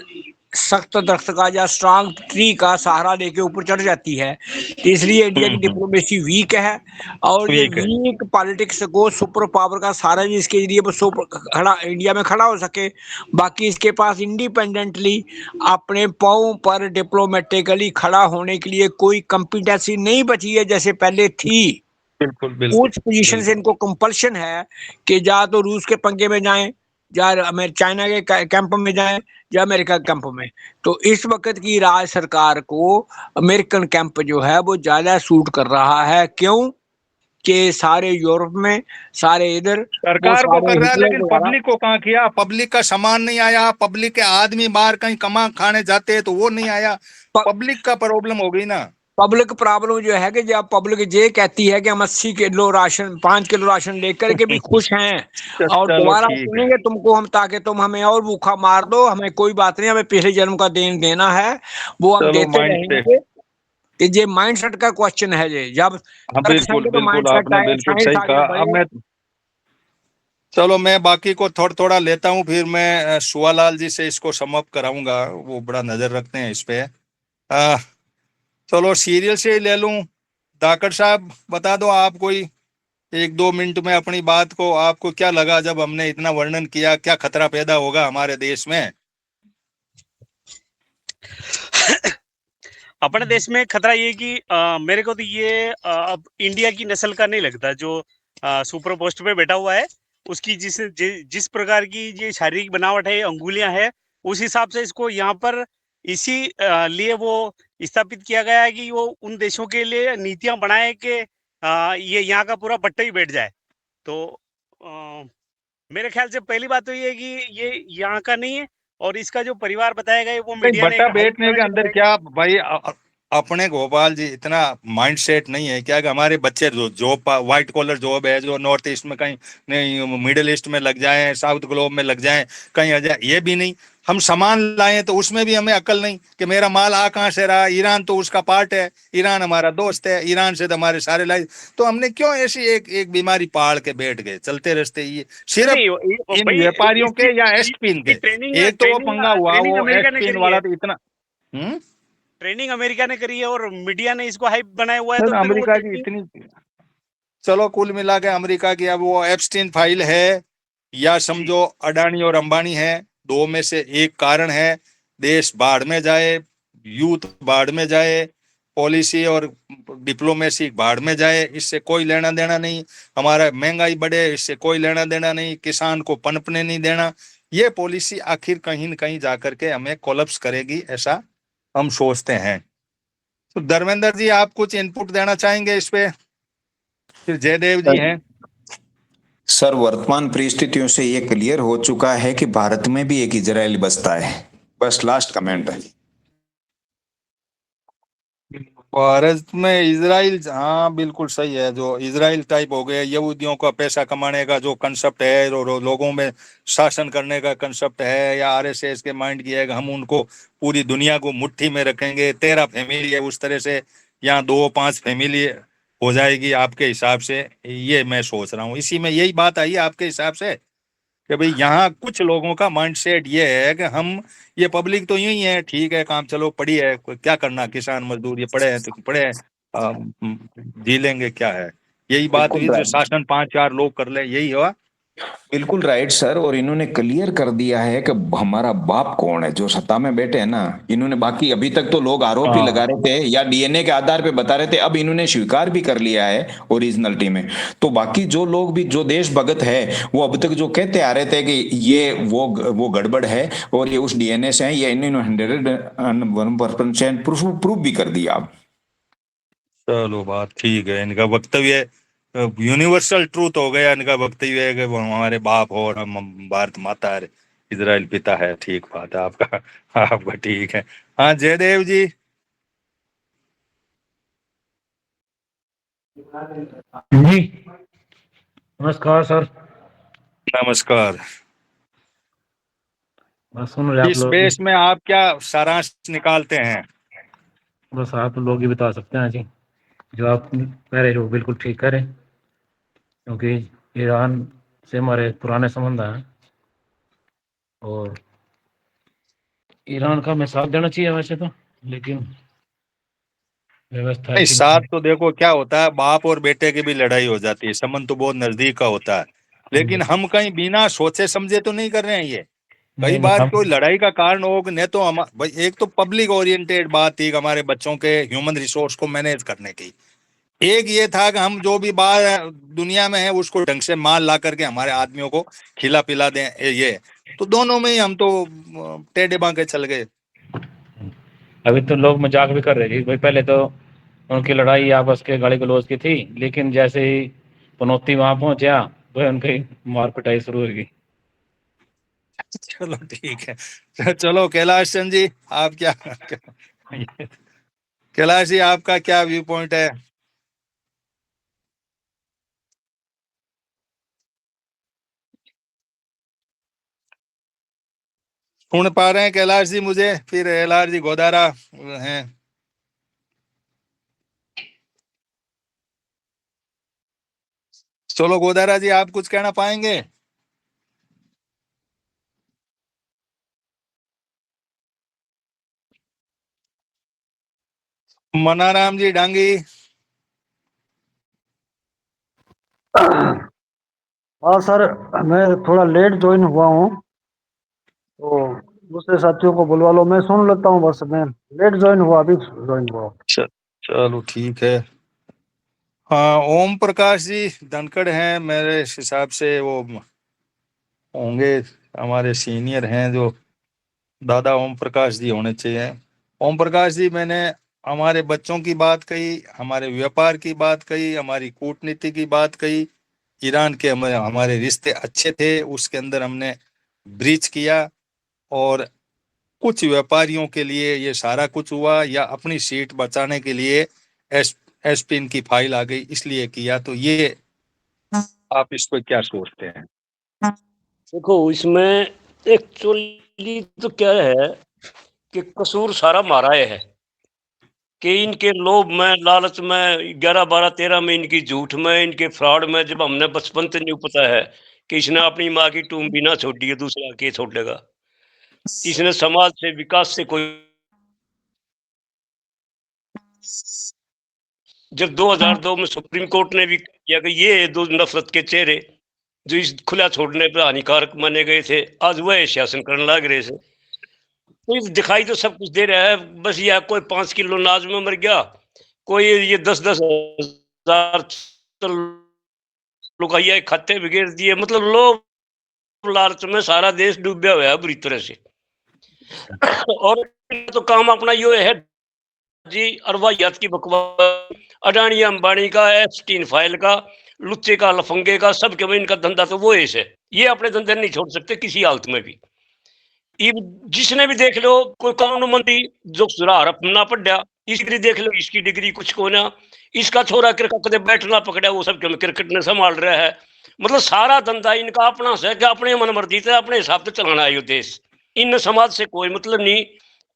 सख्त दरख्त का या स्ट्रांग ट्री का सहारा लेके ऊपर चढ़ जाती है। तो इसलिए इंडिया की डिप्लोमेसी वीक है। और ये वीक पॉलिटिक्स को सुपर पावर का सहारा भी इसके जरिए खड़ा इंडिया में खड़ा हो सके। बाकी इसके पास इंडिपेंडेंटली अपने पांव पर डिप्लोमेटिकली खड़ा होने के लिए कोई कॉम्पिटेंसी नहीं बची है जैसे पहले थी। बिल्कुल बिल्कुल उस पोजीशन से इनको कंपल्शन है कि या तो रूस के पंगे में जाएं या चाइना के कैंप में जाएं या अमेरिका के कैंप में। तो इस वक्त की राज सरकार को अमेरिकन कैंप जो है वो ज्यादा सूट कर रहा है। क्यों कि सारे यूरोप में, सारे इधर, वो सरकार को सारे कर रहा है, हिटलर लेकिन द्वारा पब्लिक को कहाँ किया? पब्लिक का सामान नहीं आया, पब्लिक के आदमी बाहर कहीं कमा खाने जाते हैं तो वो नहीं आया। पब्लिक का प्रॉब्लम हो गई ना। पब्लिक प्रॉब्लम जो है कि जब पब्लिक ये कहती है कि हम 80 किलो राशन, 5 किलो राशन लेकर के भी खुश हैं और चलो दोबारा ठीक है। सुनेंगे तुमको हम, ताकि तुम हमें और भूखा मार दो, हमें कोई बात नहीं, हमें पिछले जन्म का देन देना है, वो हम चलो देते माइंड सेट। रहेंगे। कि ये माइंडसेट का क्वेश्चन है। ये जब हाँ तर्क बिल्कुल संगत तो बिल्कुल, माइंडसेट आपने आया, बिल्कुल साइंस सही आगे कहा। अब बढ़े। मैं, चलो मैं बाकी को थोड़ा थोड़ा लेता हूँ, फिर मैं सुवालाल जी से इसको समाप्त कराऊंगा, वो बड़ा नजर रखते हैं इस पे। चलो सीरियल से ही ले लूं। धाकड़ साहब बता दो आप कोई 1-2 मिनट में अपनी बात को, आपको क्या लगा जब हमने इतना वर्णन किया? क्या खतरा पैदा होगा हमारे देश में? अपने देश में खतरा ये कि मेरे को तो ये अब इंडिया की नस्ल का नहीं लगता जो सुपर पोस्ट पे बैठा हुआ है। उसकी जिस प्रकार की ये शारीरिक बनावट है, अंगुलियां है, उस हिसाब से इसको यहाँ पर इसी लिए वो स्थापित किया गया है कि वो उन देशों के लिए नीतियां बनाए कि ये यहाँ का पूरा पट्टा ही बैठ जाए। तो मेरे ख्याल से पहली बात तो ये है कि ये यहाँ का नहीं है, और इसका जो परिवार बताया गया है वो नहीं, मीडिया ने एक बट्टा हाइप बैठने तरह के की अंदर बनाई। क्या भाई, अपने गोपाल जी इतना माइंड सेट नहीं है क्या कि हमारे बच्चे जो जॉब, व्हाइट कॉलर जॉब है जो नॉर्थ ईस्ट में कहीं नहीं, मिडिल ईस्ट में लग जाएं, साउथ ग्लोब में लग जाएं, कहीं आ जाए, ये भी नहीं। हम सामान लाएं तो उसमें भी हमें अकल नहीं कि मेरा माल आ कहाँ से रहा। ईरान तो उसका पार्ट है, ईरान हमारा दोस्त है, ईरान से तो हमारे सारे लाइफ। तो हमने क्यों ऐसी एक एक बीमारी पाल के बैठ गए चलते रस्ते? ये सिर्फ नहीं इन भाई, व्यापारियों इसकी के या एसपिन इसकी के? ट्रेनिंग एक तो वो ट्रेनिंग पंगा हुआ, ट्रेनिंग वो अमेरिका ने एसपिन करी वाला है। तो इतना। ट्रेनिंग अमेरिका ने करी है और मीडिया ने इसको हाइप बनाया हुआ है, सर तो फिर वो अमेरिका की ट्रेनिंग। इतनी, चलो कुल मिला के अमेरिका की अब वो एप्स्टीन फाइल है या जी समझो अडानी और अंबानी है, दो में से एक कारण है। देश बाढ़ में जाए, यूथ बाढ़ में जाए, पॉलिसी और डिप्लोमेसी बाढ़ में जाए, इससे कोई लेना देना नहीं। हमारा महंगाई बढ़े, इससे कोई लेना देना नहीं। किसान को पनपने नहीं देना। ये पॉलिसी आखिर कहीं न कहीं जाकर के हमें कोलैप्स करेगी, ऐसा हम सोचते हैं। तो धर्मेंद्र जी आप कुछ इनपुट देना चाहेंगे इस पे? फिर जयदेव जी हैं। सर, वर्तमान परिस्थितियों से ये क्लियर हो चुका है कि भारत में भी एक इजराइल बसता है। बस लास्ट कमेंट है। भारत में इजराइल, हाँ बिल्कुल सही है। जो इजराइल टाइप हो गया, यहूदियों का पैसा कमाने का जो कंसेप्ट है, लोगों में शासन करने का कंसेप्ट है, या आरएसएस के माइंड की है कि हम उनको पूरी दुनिया को मुट्ठी में रखेंगे। 13 फैमिली है उस तरह से, यहाँ 2-5 फैमिली हो जाएगी आपके हिसाब से? ये मैं सोच रहा हूँ, इसी में यही बात आई है आपके हिसाब से कि भाई यहाँ कुछ लोगों का माइंडसेट ये है कि हम, ये पब्लिक तो यूं ही है, ठीक है काम चलो पड़ी है, कोई क्या करना, किसान मजदूर ये पड़े हैं तो पड़े हैं, जी लेंगे क्या है। यही बात बिल्कुल हुई, जो राइट, शासन 5-4 लोग कर ले, यही हुआ। बिल्कुल राइट सर। और इन्होंने क्लियर कर दिया है कि हमारा बाप कौन है जो सत्ता में बैठे हैं ना। इन्होंने, बाकी अभी तक तो लोग आरोप ही लगा हाँ रहे थे या डीएनए के आधार पे बता रहे थे, अब इन्होंने स्वीकार भी कर लिया है ओरिजिनलिटी में। तो बाकी जो लोग भी जो देश भगत है वो अब तक जो कहते आ रहे थे कि ये वो गड़बड़ है और ये उस डीएनए से है, ये इन्होंने 100% प्रूफ भी कर दिया अब। चलो बात ठीक है। इनका वक्तव्य यूनिवर्सल ट्रूथ हो गया। इनका वक्तव्य है कि वो हमारे बाप हो और हम भारत माता है, इजराइल पिता है। ठीक बात है आपका, आपका ठीक है। हाँ जयदेव जी। जी नमस्कार सर। नमस्कार। बस सुन रहे आप इस लोग, बेस में आप क्या सारांश निकालते हैं? बस आप लोग ही बता सकते हैं जी। जो आप कह रहे हो बिल्कुल ठीक कह रहे हैं, क्योंकि ईरान से हमारे पुराने संबंध हैं और ईरान का हमें साथ देना चाहिए वैसे तो, लेकिन व्यवस्था नहीं, ऐसी साथ नहीं तो देखो क्या होता है, बाप और बेटे की भी लड़ाई हो जाती है, संबंध तो बहुत नजदीक का होता है। है। लेकिन हम कहीं बिना सोचे समझे तो नहीं कर रहे हैं ये। कई नहीं नहीं बार हम, कोई लड़ाई का कारण हो कि नहीं, तो हम भाई, एक तो पब्लिक ओरिएंटेड बात थी कि हमारे बच्चों के ह्यूमन रिसोर्स को मैनेज करने की, एक ये था कि हम जो भी बाहर दुनिया में है उसको ढंग से माल ला करके हमारे आदमियों को खिला पिला दें, ये तो दोनों में ही हम तो टेढ़े बांके चल गए। अभी तो लोग मजाक भी कर रहे थे भाई, पहले तो उनकी लड़ाई आपस के गाली गलौज की थी, लेकिन जैसे ही पनौती वहां पहुंचा भाई उनकी मार पिटाई शुरू हो गई। चलो ठीक है। चलो कैलाश चंद जी, आप क्या कैलाश जी आपका क्या व्यू पॉइंट है? सुन पा रहे हैं कैलाश जी मुझे? फिर एलआर जी गोदारा हैं। चलो गोदारा जी आप कुछ कहना पाएंगे? मनाराम जी डांगी। हाँ सर, मैं थोड़ा लेट ज्वाइन हुआ हूँ, तो दूसरे साथियों को बुलवा लो, मैं सुन लेता हूँ, बस मैं लेट ज्वाइन हुआ, अभी ज्वाइन हुआ। चलो ठीक है। हाँ ओम प्रकाश जी धनखड़ हैं, मेरे हिसाब से वो होंगे हमारे सीनियर हैं, जो दादा ओम प्रकाश जी होने चाहिए। ओम प्रकाश जी, मैंने हमारे बच्चों की बात कही, हमारे व्यापार की बात कही, हमारी कूटनीति की बात कही, ईरान के हमारे रिश्ते अच्छे थे, उसके अंदर हमने ब्रीच किया, और कुछ व्यापारियों के लिए ये सारा कुछ हुआ, या अपनी सीट बचाने के लिए एसपिन की फाइल आ गई इसलिए किया, तो ये आप इस पर क्या सोचते हैं? देखो, इसमें एक्चुअली तो क्या है कि कसूर सारा हमारा है कि इनके लोभ में, लालच में, 11, 12, 13 में, इनकी झूठ में, इनके फ्रॉड में, जब हमने बचपन से नहीं पता है कि इसने अपनी माँ की टूम भी ना छोड़ी है, दूसरा के छोड़ेगा। इसने समाज से, विकास से कोई, जब 2002 में सुप्रीम कोर्ट ने भी किया कि ये दो नफरत के चेहरे जो इस खुला छोड़ने पर हानिकारक माने गए थे, आज वह शासन करने लग रहे थे। तो दिखाई तो सब कुछ दे रहा है, बस ये कोई 5 किलो नाज में मर गया, कोई ये 10-10 हजार लुगाइया खाते बिगेर दिए, मतलब लोग लालच में सारा देश डूबा हुआ है बुरी तरह से। और तो काम अपना यो है जी, अरवायात की बकवास, अडानी अंबानी का, एप्स्टीन फाइल का, लुच्चे का, लफंगे का, सबके में इनका धंधा तो वो है। ये अपने धंधे नहीं छोड़ सकते किसी हालत में भी। जिसने भी देख लो, कोई कानून मंत्री जो सुरार ना पड़ा, इसकी देख लो, इसकी डिग्री कुछ को ना, इसका छोरा क्रिकेट कदे बैठना पकड़ा, वो सब क्रिकेट ने संभाल रहा है। मतलब सारा धंधा इनका अपना है कि अपने मन मर्जी से अपने हिसाब से चलाना है ये देश। इन समाज से कोई मतलब नहीं,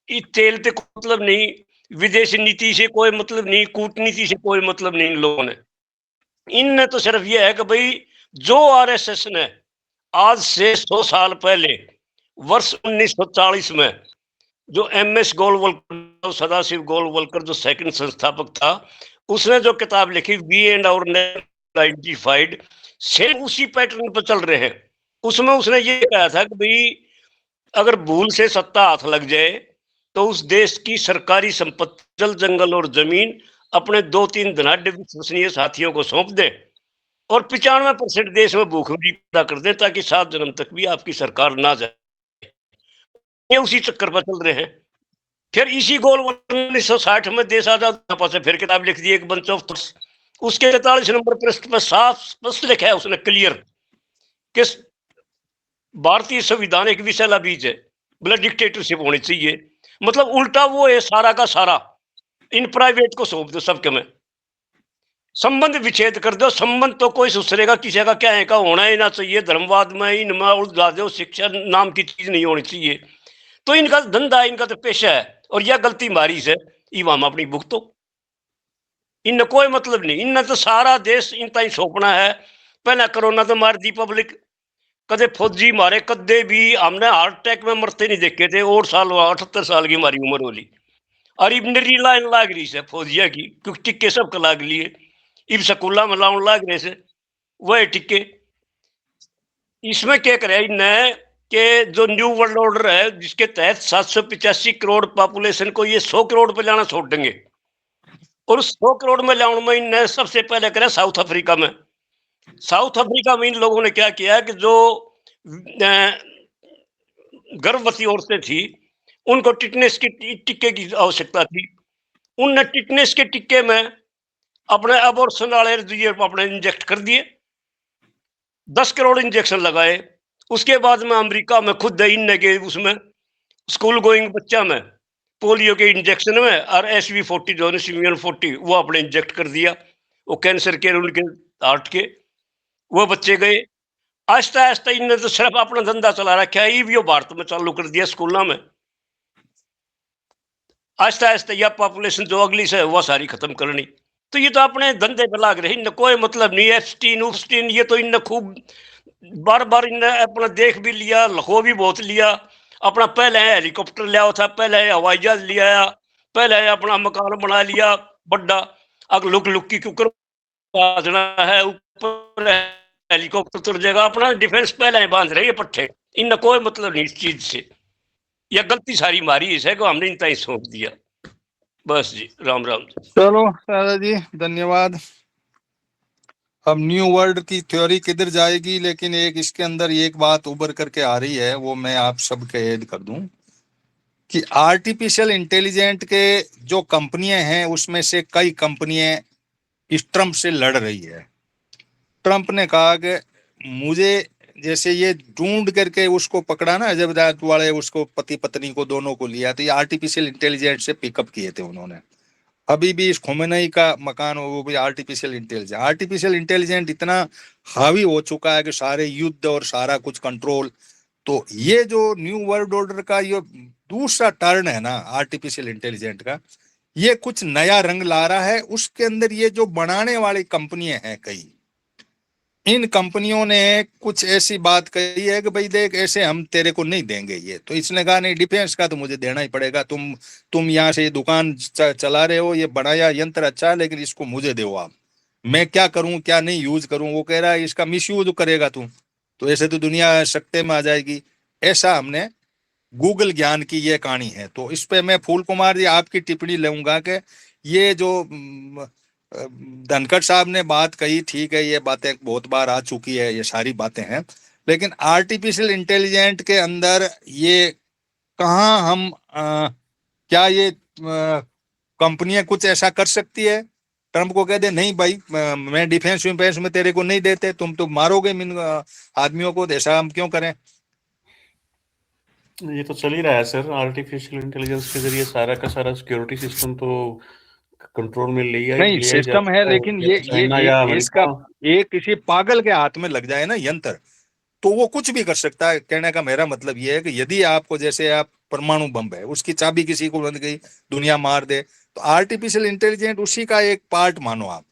इस तेल से कोई मतलब नहीं, विदेशी नीति से कोई मतलब नहीं, कूटनीति से कोई मतलब नहीं इन लोगों ने। इनने तो सिर्फ ये है कि भाई जो आरएसएस ने आज से 100 साल पहले वर्ष 1940 में जो एमएस गोलवलकर, सदाशिव गोलवलकर जो सेकंड संस्थापक था, उसने जो किताब लिखी we and our identified, same उसी पैटर्न पर चल रहे हैं। उसमें उसने ये कहा था कि भाई अगर भूल से सत्ता हाथ लग जाए तो उस देश की सरकारी संपत्ति, जल जंगल और जमीन अपने 2-3 धनाढ़ विश्वसनीय साथियों को सौंप दे, और 95% देश में भूखमरी पैदा कर दे, ताकि 7 जन्म तक भी आपकी सरकार ना जाए। ये उसी चक्कर पर चल रहे हैं। फिर इसी गोल 1960 में देश आजाद से फिर किताब लिख दी एक बंच ऑफ थॉट्स। उसके 43 नंबर पृष्ठ पर साफ स्पष्ट लिखा है उसने क्लियर कि भारतीय संविधान एक विषैला बीज है, बोला डिक्टेटरशिप होनी चाहिए। मतलब उल्टा वो है सारा का सारा, इन प्राइवेट को सौंप दो सबके में, संबंध विच्छेद कर दो, संबंध तो कोई सुसरेगा किसी का क्या है का होना ही ना चाहिए, धर्मवाद में इनमें उलझा दो, शिक्षा नाम की चीज नहीं होनी चाहिए। तो इनका धंधा, इनका तो पेशा है, और यह गलती मारी से इमाम अपनी भुगतो। इनने कोई मतलब नहीं, इनने तो सारा देश इन ताई सौंपना है। पहले कोरोना तो मार दी पब्लिक, कदे फौजी मारे, कदे भी हमने हार्ट अटैक में मरते नहीं देखे थे, और साल 78 साल की हमारी उम्र होली, और इब नरी लाइन लाग रही से फौजिया की, क्योंकि टिक्के सबके लाग लिए, इब स्कूला में लाउन लाग रहे से वह टिक्के। इसमें क्या करे इन्हें कि जो न्यू वर्ल्ड ऑर्डर है, जिसके तहत 785 करोड़ पॉपुलेशन को ये 100 करोड़ पे लाना छोड़ देंगे, और 100 करोड़ में लाने में इनने सबसे पहले करे साउथ अफ्रीका में। साउथ अफ्रीका में इन लोगों ने क्या किया कि जो गर्भवती औरतें थी उनको टिटनेस की टिक्के की आवश्यकता थी। उनने टिटनेस के टिक्के में अपने अबॉर्शन वाले दिए, अपने इंजेक्ट कर दिए, 10 करोड़ इंजेक्शन लगाए। उसके बाद में अमेरिका में खुद इनने के उसमें स्कूल गोइंग बच्चा में पोलियो के इंजेक्शन में और SV40 जो सिमियन 40 वो अपने इंजेक्ट कर दिया। वो कैंसर के उनके हार्ट के वो बच्चे गए। आहिस्ता आहिस्ता इनने तो सिर्फ अपना धंधा चला रखा है। ये भी भारत में चालू कर दिया स्कूलों में। आहिस्ता आहिस्ता यह पॉपुलेशन जो अगली से वह सारी खत्म करनी। तो ये तो अपने धंधे पे लाग रहे, इनने कोई मतलब नहीं। एप्स्टीन ये तो इनने खूब बार बार इनने अपना देख भी लिया, लखो भी बहुत लिया। अपना पहले हेलीकॉप्टर लिया था, पहले हवाई जहाज लिया, पहले अपना मकान बना लिया बड़ा। अगर लुक लुक की कुकर है ऊपर हेलीकॉप्टर तुर जाएगा। अपना डिफेंस पहले बांध रहे पट्टे। इनने कोई मतलब नहीं इस चीज से। यह गलती सारी मारी है को हमने इनता ही सौंप दिया। बस जी, राम राम जी। चलो दादा जी, धन्यवाद। अब न्यू वर्ल्ड की थ्योरी किधर जाएगी, लेकिन एक इसके अंदर एक बात उभर करके आ रही है, वो मैं आप सबके ऐड कर दूं कि आर्टिफिशियल इंटेलिजेंट के जो कंपनियां हैं उसमें से कई कंपनियां इस ट्रम्प से लड़ रही है। ट्रम्प ने कहा कि मुझे जैसे ये ढूंढ करके उसको पकड़ा ना जबदात वाले, उसको पति पत्नी को दोनों को लिया, तो ये आर्टिफिशियल इंटेलिजेंस से पिकअप किए थे उन्होंने। अभी भी इस खोमेनी का मकान वो भी आर्टिफिशियल इंटेलिजेंट इतना हावी हो चुका है कि सारे युद्ध और सारा कुछ कंट्रोल। तो ये जो न्यू वर्ल्ड ऑर्डर का ये दूसरा टर्न है ना आर्टिफिशियल इंटेलिजेंट का, ये कुछ नया रंग ला रहा है। उसके अंदर ये जो बनाने वाली कंपनियां हैं कई, इन कंपनियों ने कुछ ऐसी बात कही है कि भाई देख ऐसे हम तेरे को नहीं देंगे ये। तो इसने कहा नहीं, डिफेंस का तो मुझे देना ही पड़ेगा। तुम यहाँ से दुकान चला रहे हो, ये बनाया यंत्र अच्छा है, लेकिन इसको मुझे दो आप। मैं क्या करूं क्या नहीं यूज करूं। वो कह रहा है इसका मिस यूज करेगा तू तो ऐसे तो दुनिया सकते में आ जाएगी। ऐसा हमने गूगल ज्ञान की ये कहानी है। तो इस पे मैं फूल कुमार जी आपकी टिप्पणी लूंगा कि ये जो धनखड़ साहब ने बात कही, ठीक है, ये बातें बहुत बार आ चुकी है, ये सारी बातें हैं, लेकिन आर्टिफिशियल इंटेलिजेंट के अंदर ये कहाँ हम क्या ये कंपनियां कुछ ऐसा कर सकती है ट्रम्प को कह दे नहीं भाई मैं डिफेंस में तेरे को नहीं देते, तुम तो मारोगे इन आदमियों को, ऐसा हम क्यों करें। ये तो चल ही रहा है सर। आर्टिफिशियल इंटेलिजेंस के जरिए सारा का सारा सिक्योरिटी सिस्टम तो कंट्रोल में नहीं सिस्टम है, लेकिन ये इसका ये किसी पागल के हाथ में लग जाए ना यंत्र, तो वो कुछ भी कर सकता है। कहने का मेरा मतलब ये है कि यदि आपको जैसे आप परमाणु बम है उसकी चाबी किसी को बंद गई, दुनिया मार दे, तो आर्टिफिशियल इंटेलिजेंट उसी का एक पार्ट मानो आप।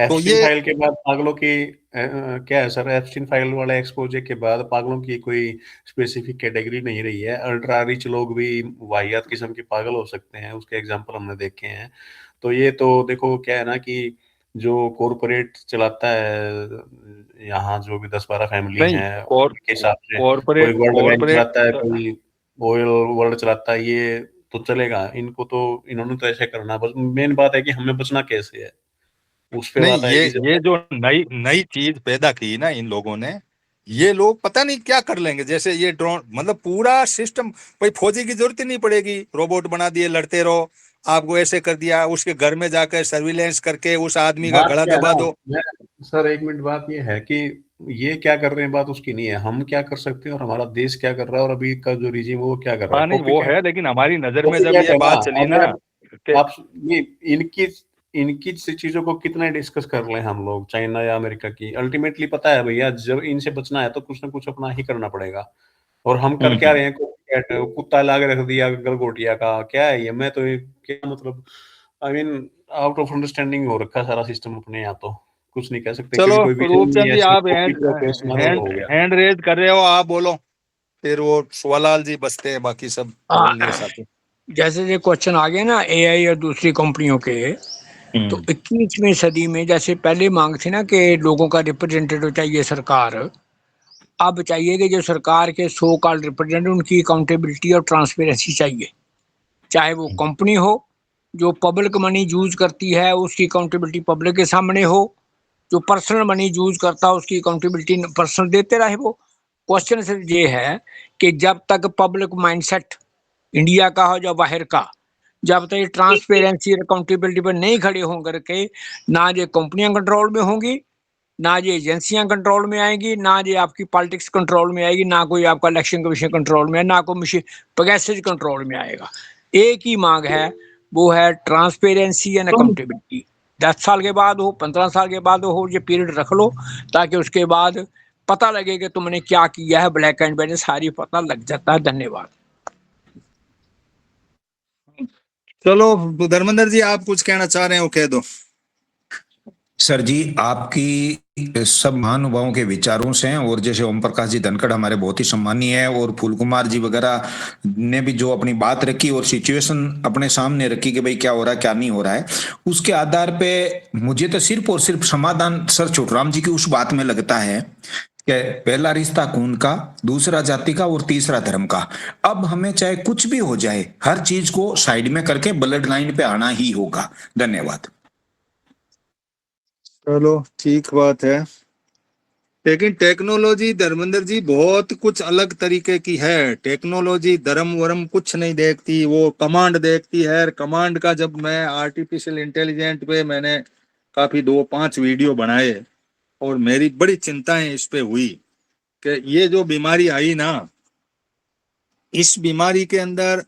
तो ये फाइल के बाद पागलों की क्या है सर, एप्स्टीन फाइल वाले एक्सपोजर के बाद पागलों की कोई स्पेसिफिक कैटेगरी नहीं रही है। अल्ट्रा रिच लोग भी वाहियात किस्म के पागल हो सकते हैं, उसके एग्जांपल हमने देखे हैं। तो ये तो देखो क्या है ना कि जो कॉर्पोरेट चलाता है यहाँ, जो भी 10-12 फैमिली हैं के हिसाब से, कोई वर्ल्ड बैंक चलाता है, कोई ऑयल वर्ल्ड चलाता है, ये तो चलेगा। इनको तो इन्होंने तो ऐसे करना, बस मेन बात है कि हमें बचना कैसे है उस पे नहीं। बात है। ये जो नई चीज पैदा की ना इन लोगों ने, ये लोग पता नहीं क्या कर लेंगे। जैसे ये ड्रोन, मतलब पूरा सिस्टम, भाई फौजी की जरूरत ही नहीं पड़ेगी, रोबोट बना दिए, लड़ते रहो, आपको ऐसे कर दिया, उसके घर में जाकर सर्विलेंस करके उस आदमी का गला दबा दो। सर एक मिनट, बात ये है कि ये क्या कर रहे हैं बात उसकी नहीं है, हम क्या कर सकते हैं और हमारा देश क्या कर रहा है और अभी का जो रिजीम वो क्या कर रहा है। नहीं वो है, लेकिन हमारी नजर में जब ये बात चली ना, आप इनकी चीजों को कितना डिस्कस कर लें हम लोग, चाइना या अमेरिका की, अल्टीमेटली पता है भैया जब इनसे बचना है तो कुछ ना कुछ अपना ही करना पड़ेगा। और हम कर क्या रहे हैं, कुत्ता लाके रख दिया गलगोटिया का, क्या है ये, मैं तो क्या मतलब, I mean out of understanding हो रखा सारा सिस्टम अपने यहाँ, तो कुछ नहीं कह सकते। चलो रूपचंद जी, आप हैंड रेज कर रहे हो, आप बोलो, फिर वो सुवालाल जी बचते हैं, बाकी सब बोल लिए साथी। जैसे ये क्वेश्चन आ गए ना AI और दूसरी कंपनियों के, तो 21वीं सदी में जैसे पहले मांग थी ना कि लोगों का रिप्रेजेंटेटिव चाहिए सरकार, अब चाहिए कि जो सरकार के सो कॉल्ड रिप्रेजेंटेटिव उनकी अकाउंटेबिलिटी और ट्रांसपेरेंसी चाहिए, चाहे वो कंपनी हो जो पब्लिक मनी यूज करती है उसकी अकाउंटेबिलिटी पब्लिक के सामने हो, जो पर्सनल मनी यूज करता है उसकी अकाउंटेबिलिटी पर्सनल देते रहे। वो क्वेश्चन सिर्फ ये है कि जब तक पब्लिक माइंडसेट इंडिया का हो या बाहर का, जब तक ट्रांसपेरेंसी और अकाउंटेबिलिटी पर नहीं खड़े होकर के, ना ये कंपनियां कंट्रोल में होंगी, ना ये एजेंसियां कंट्रोल में आएगी, ना ये आपकी पॉलिटिक्स कंट्रोल में आएगी, ना कोई आपका इलेक्शन कमीशन कंट्रोल में, ना कोई पैसेज कंट्रोल में आएगा। एक ही मांग है, वो है ट्रांसपेरेंसी एंड अकाउंटेबिलिटी। 10 साल के बाद हो, 15 साल के बाद हो, ये पीरियड रख लो ताकि उसके बाद पता लगे कि तुमने क्या किया है। ब्लैक एंड व्हाइट सारी पता लग जाता है। धन्यवाद। चलो धर्मेंद्र जी, आप कुछ कहना चाह रहे हो, कह दो। सर जी, आपकी सब महानुभावों के विचारों से, और जैसे ओम प्रकाश जी धनखड़ हमारे बहुत ही सम्मानीय है, और फूल कुमार जी वगैरह ने भी जो अपनी बात रखी और सिचुएशन अपने सामने रखी कि भाई क्या हो रहा है क्या नहीं हो रहा है, उसके आधार पे मुझे तो सिर्फ और सिर्फ समाधान सर छोटूराम जी की उस बात में लगता है कि पहला रिश्ता खून का, दूसरा जाति का और तीसरा धर्म का। अब हमें चाहे कुछ भी हो जाए, हर चीज को साइड में करके ब्लड लाइन पे आना ही होगा। धन्यवाद। चलो ठीक बात है, लेकिन टेक्नोलॉजी धर्मेंद्र जी बहुत कुछ अलग तरीके की है। टेक्नोलॉजी धर्म वरम कुछ नहीं देखती, वो कमांड देखती है। कमांड का जब मैं आर्टिफिशियल इंटेलिजेंट पे मैंने काफी 2-5 वीडियो बनाए, और मेरी बड़ी चिंताएं इस पे हुई कि ये जो बीमारी आई ना, इस बीमारी के अंदर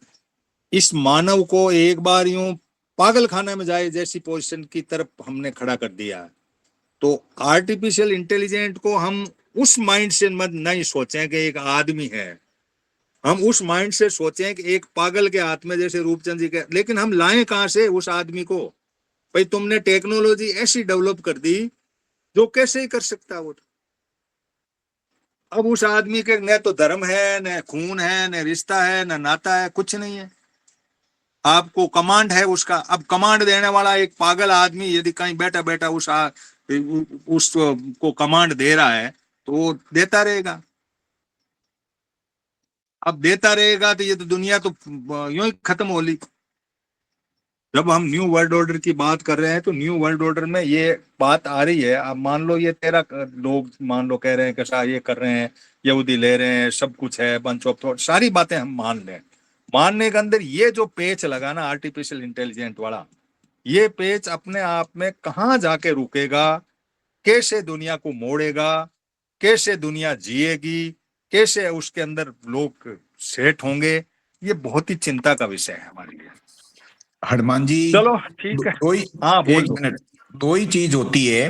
इस मानव को एक बार यूं पागल खाने में जाए जैसी पोजीशन की तरफ हमने खड़ा कर दिया है। तो आर्टिफिशियल इंटेलिजेंट को हम उस माइंड से मत नहीं सोचें कि एक आदमी है, हम उस माइंड से सोचें कि एक पागल के हाथ में, जैसे रूपचंद जी के। लेकिन हम लाएं कहां से उस आदमी को? भाई तुमने टेक्नोलॉजी ऐसी डेवलप कर दी जो कैसे ही कर सकता वो। अब उस आदमी के न तो धर्म है, न खून है, न रिश्ता है, न नाता है, कुछ नहीं है। आपको कमांड है उसका। अब कमांड देने वाला एक पागल आदमी यदि कहीं बैठा बैठा उसको कमांड दे रहा है तो वो देता रहेगा। अब देता रहेगा तो ये तो दुनिया तो यूं ही खत्म हो ली। जब हम न्यू वर्ल्ड ऑर्डर की बात कर रहे हैं तो न्यू वर्ल्ड ऑर्डर में ये बात आ रही है। अब मान लो ये तेरा लोग मान लो कह रहे हैं कि ये कर रहे हैं, यहूदी ले रहे हैं, सब कुछ है, बंच ऑफ थॉट, सारी बातें हम मान लें। मानने के अंदर ये जो पेच लगा ना आर्टिफिशियल इंटेलिजेंट वाला, ये पेच अपने आप में कहाँ जाके रुकेगा, कैसे दुनिया को मोड़ेगा, कैसे दुनिया जिएगी, कैसे उसके अंदर लोग सेट होंगे, ये बहुत ही चिंता का विषय है हमारे लिए। हनुमान जी, चलो ठीक है। दो ही, हाँ एक मिनट, दो ही चीज होती है,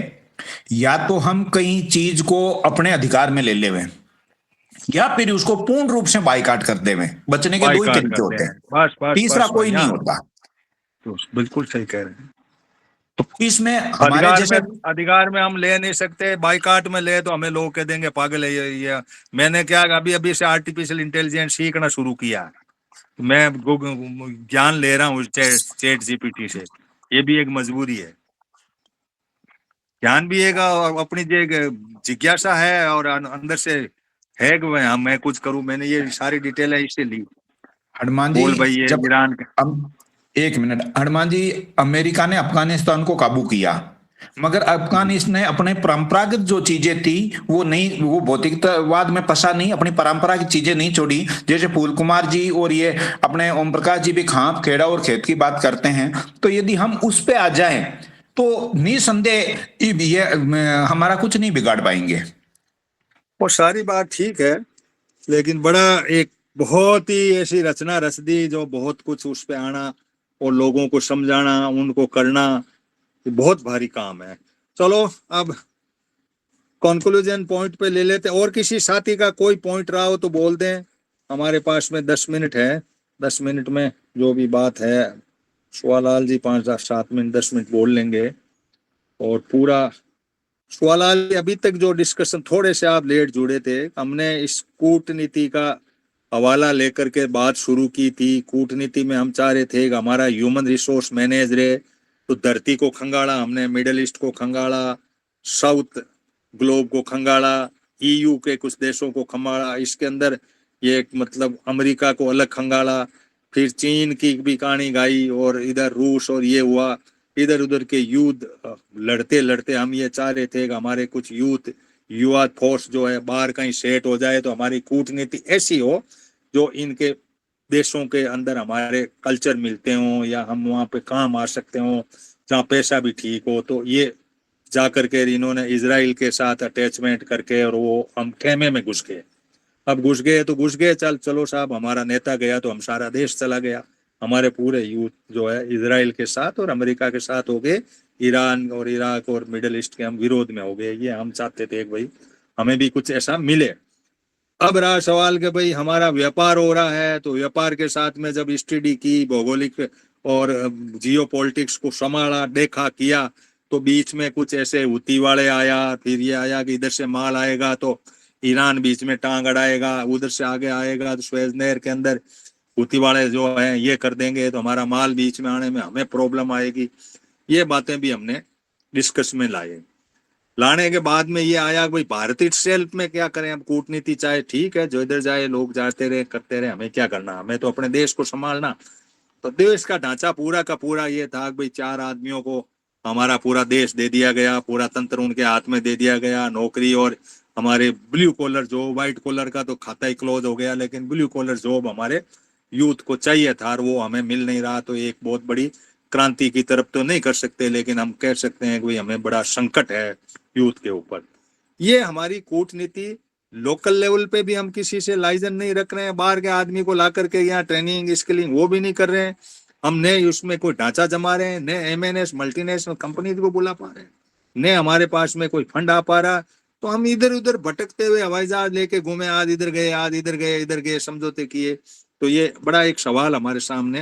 या तो हम कहीं चीज को अपने अधिकार में ले लेवे, या फिर उसको पूर्ण रूप से बाइकाट कर देवे। बचने के दो ही बाइकाट तरीके करते होते हैं, हैं, बस बस तीसरा बस कोई बस, नहीं हाँ। होता। तो बिल्कुल सही कह रहे हैं। तो इसमें हमारे जैसे अधिकार में हम ले नहीं सकते, बाइकाट में ले तो हमें लोग कह देंगे पागल है ये। मैंने क्या अभी अभी से आर्टिफिशियल इंटेलिजेंस सीखना शुरू किया। मैं ज्ञान ले रहा हूँ चैट जीपीटी से। ये भी एक मजबूरी है, ज्ञान भी एक अपनी जो जिज्ञासा है और अंदर से है कि मैं कुछ करूं। मैंने ये सारी डिटेल है इससे ली। हनुमान जी, बोल भाई, ये जब ईरान का। एक मिनट, हनुमान जी, अमेरिका ने अफगानिस्तान को काबू किया, मगर अफगानिस्तान ने अपने परंपरागत जो चीजें थी वो नहीं, वो भौतिकतावाद में फंसा नहीं, अपनी परंपरा की चीजें नहीं छोड़ी। जैसे फूल कुमार जी और ये अपने ओम प्रकाश जी भी खाप खेड़ा और खेत की बात करते हैं। तो यदि हम उस पे आ जाएं तो निसंदेह ये हमारा कुछ नहीं बिगाड़ पाएंगे। वो सारी बात ठीक है, लेकिन बड़ा एक बहुत ही ऐसी रचना रच दी जो बहुत कुछ उस पे आना और लोगों को समझाना, उनको करना, ये बहुत भारी काम है। चलो अब कंक्लूजन पॉइंट पे ले लेते। और किसी साथी का कोई पॉइंट रहा हो तो बोल दें। हमारे पास में 10 मिनट है, 10 मिनट में जो भी बात है, सुवालाल जी 5-7 मिनट 10 मिनट बोल लेंगे और पूरा। सुवालाल अभी तक जो डिस्कशन, थोड़े से आप लेट जुड़े थे, हमने इस कूटनीति का हवाला लेकर के बात शुरू की थी। कूटनीति में हम चाह रहे थे कि हमारा ह्यूमन रिसोर्स मैनेज रहे, तो धरती को खंगाड़ा हमने, मिडिल ईस्ट को खंगाड़ा, साउथ ग्लोब को खंगाड़ा, ईयू के कुछ देशों को खंगाड़ा, इसके अंदर ये मतलब अमेरिका को अलग खंगाड़ा। फिर चीन की भी कहानी गाई, और इधर रूस और ये हुआ, इधर उधर के युद्ध लड़ते लड़ते हम ये चाह रहे थे कि हमारे कुछ युवा फोर्स जो है बाहर कहीं सेट हो जाए, तो हमारी कूटनीति ऐसी हो जो इनके देशों के अंदर हमारे कल्चर मिलते हों, या हम वहाँ पे काम आ सकते हों, जहाँ पैसा भी ठीक हो। तो ये जा करके इन्होंने इजराइल के साथ अटैचमेंट करके, और वो हम खेमे में घुस गए। अब घुस गए तो घुस गए, चलो साहब, हमारा नेता गया तो हम सारा देश चला गया। हमारे पूरे यूथ जो है इजराइल के साथ और अमेरिका के साथ हो गए, ईरान और इराक और मिडिल ईस्ट के हम विरोध में हो गए। ये हम चाहते थे कि भाई हमें भी कुछ ऐसा मिले। अब रहा सवाल कि भाई हमारा व्यापार हो रहा है, तो व्यापार के साथ में जब स्टडी की, भौगोलिक और जियो पॉलिटिक्स को संभाला, देखा, किया, तो बीच में कुछ ऐसे हुती वाले आया, फिर ये आया कि इधर से माल आएगा तो ईरान बीच में टांग अड़ाएगा, उधर से आगे आएगा तो स्वेज नहर के अंदर हुती वाले जो है ये कर देंगे, तो हमारा माल बीच में आने में हमें प्रॉब्लम आएगी। ये बातें भी हमने डिस्कस में लाने के बाद में ये आया भाई भारतीय सेल्फ में क्या करें। अब कूटनीति चाहे ठीक है, जो इधर जाए लोग जाते रहे, करते रहे, हमें क्या करना, हमें तो अपने देश को संभालना। तो देश का ढांचा पूरा का पूरा ये था भाई 4 आदमियों को हमारा पूरा देश दे दिया गया, पूरा तंत्र उनके हाथ में दे दिया गया, नौकरी, और हमारे ब्लू कॉलर जो, व्हाइट कॉलर का तो खाता ही क्लोज हो गया, लेकिन ब्लू कॉलर जॉब हमारे यूथ को चाहिए था और वो हमें मिल नहीं रहा। तो एक बहुत बड़ी क्रांति की तरफ तो नहीं कर सकते, लेकिन हम कह सकते हैं कि हमें बड़ा संकट है यूथ के ऊपर। ये हमारी कूटनीति लोकल लेवल पे भी हम किसी से लाइजन नहीं रख रहे हैं, बाहर के आदमी को ला करके यहाँ ट्रेनिंग स्किलिंग वो भी नहीं कर रहे हैं। हम ने उसमें कोई ढांचा जमा रहे हैं, ने एमएनएस मल्टीनेशनल कंपनी को बुला पा रहे हैं, ने हमारे पास में कोई फंड आ पा रहा। तो हम इधर उधर भटकते हुए हवाई जहाज लेके घूमे, आज इधर गए, आज इधर गए, समझौते किए। तो ये बड़ा एक सवाल हमारे सामने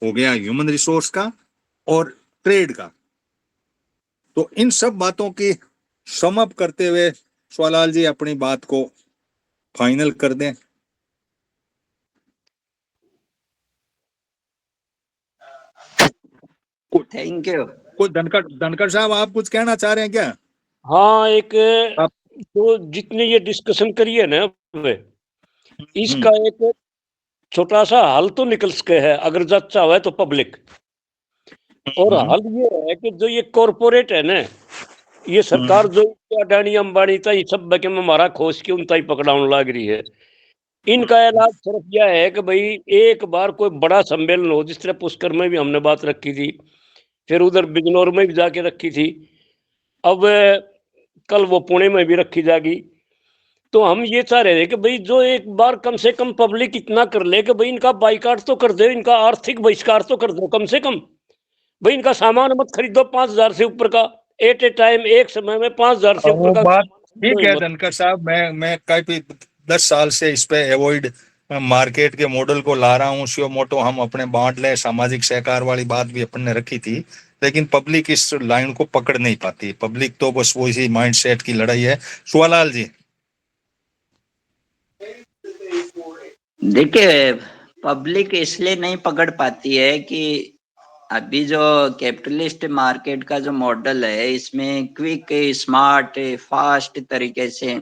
हो गया ह्यूमन रिसोर्स का और ट्रेड का। तो इन सब बातों की सम अप करते हुए सवालाल जी अपनी बात को फाइनल कर दें। Thank you. कुछ धनखड़ साहब आप कुछ कहना चाह रहे हैं क्या? हाँ, एक आप तो जितने ये डिस्कशन करी है ना, इसका एक छोटा सा हल तो निकल सके है, अगर अच्छा हुआ तो पब्लिक। और हल ये है कि जो ये कॉरपोरेट है ना, ये सरकार जो अडानी अंबानी था, ये सब बके में हमारा खोज के उनता ही पकड़ाने लग रही है। इनका इलाज सिर्फ यह है कि भाई एक बार कोई बड़ा सम्मेलन हो, जिस तरह पुष्कर में भी हमने बात रखी थी, फिर उधर बिजनौर में भी जाके रखी थी, अब कल वो पुणे में भी रखी जाएगी। तो हम ये चाह रहे हैं कि भाई जो एक बार कम से कम पब्लिक इतना कर ले कि भाई इनका बाइकाट तो कर दे, इनका आर्थिक बहिष्कार तो कर दो कम से कम। भाई इनका सामान मत खरीदो 5,000 से ऊपर का, एट ए टाइम, एक समय में 5,000 से ऊपर का। बात ठीक है धनखड़ साहब, मैं काफी 10 साल से इस पे अवॉइड मार्केट के मॉडल को ला रहा हूँ। शिव मोटो हम अपने बांट ले, सामाजिक सहकार वाली बात भी अपन ने रखी थी, लेकिन पब्लिक इस लाइन को पकड़ नहीं पाती। पब्लिक तो बस वो इसी माइंड सेट की लड़ाई है। सुवालाल जी देखिए, पब्लिक इसलिए नहीं पकड़ पाती है कि अभी जो कैपिटलिस्ट मार्केट का जो मॉडल है, इसमें क्विक, स्मार्ट, फास्ट तरीके से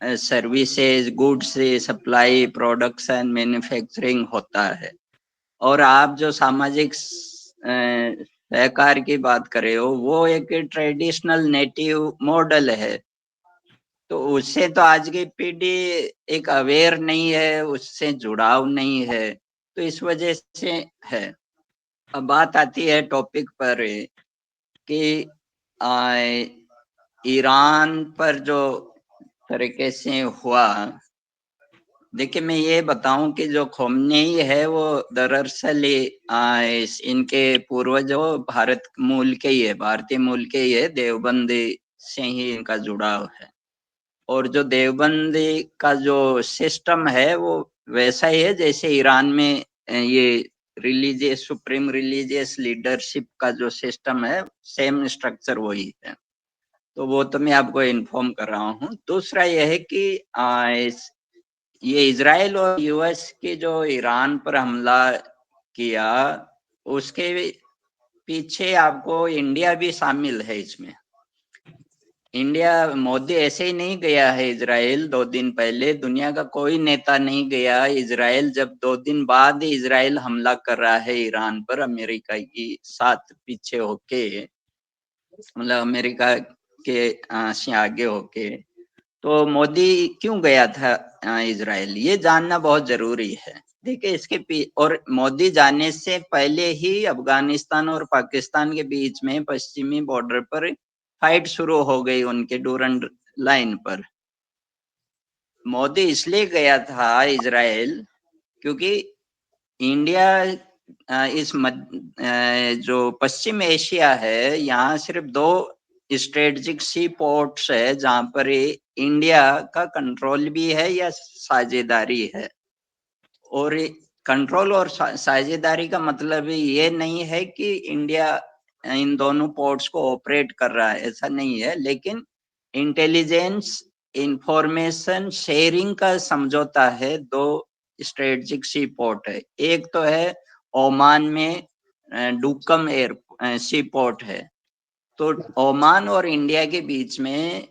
services, goods supply, production, manufacturing होता है। और आप जो सामाजिक सहकार की बात कर रहे हो, वो एक ट्रेडिशनल नेटिव मॉडल है। तो उससे तो आज की पीढ़ी एक अवेयर नहीं है, उससे जुड़ाव नहीं है, तो इस वजह से है। अब बात आती है टॉपिक पर कि ईरान पर जो तरीके से हुआ, देखिए मैं ये बताऊं कि जो खोमनेई है वो दरअसल इनके पूर्वजों भारत मूल के ही है, भारतीय मूल के ही है, देवबंदी से ही इनका जुड़ाव है। और जो देवबंदी का जो सिस्टम है वो वैसा ही है जैसे ईरान में ये रिलीजियस, सुप्रीम रिलीजियस लीडरशिप का जो सिस्टम है, सेम स्ट्रक्चर वही है। तो वो तो मैं आपको इन्फॉर्म कर रहा हूँ। दूसरा यह है कि ये इजराइल और यूएस की जो ईरान पर हमला किया, उसके पीछे आपको इंडिया भी शामिल है इसमें। इंडिया, मोदी ऐसे ही नहीं गया है इजराइल 2 दिन पहले, दुनिया का कोई नेता नहीं गया इजराइल। जब 2 दिन बाद इजराइल हमला कर रहा है ईरान पर, अमेरिका की साथ पीछे होके, मतलब अमेरिका के से आगे होके, तो मोदी क्यों गया था इजराइल, ये जानना बहुत जरूरी है। देखिए इसके और मोदी जाने से पहले ही अफगानिस्तान और पाकिस्तान के बीच में पश्चिमी बॉर्डर पर फाइट शुरू हो गई, उनके डूरंड लाइन पर। मोदी इसलिए गया था इजराइल क्योंकि इंडिया जो पश्चिम एशिया है, यहाँ सिर्फ 2 स्ट्रेटेजिक सी पोर्ट्स है जहां पर इंडिया का कंट्रोल भी है या साझेदारी है। और कंट्रोल और साझेदारी का मतलब ये नहीं है कि इंडिया इन दोनों पोर्ट्स को ऑपरेट कर रहा है, ऐसा नहीं है, लेकिन इंटेलिजेंस इंफॉर्मेशन शेयरिंग का समझौता है। 2 स्ट्रेटेजिक सी पोर्ट है, एक तो है ओमान में डुकम एयर सी पोर्ट है। तो ओमान और इंडिया के बीच में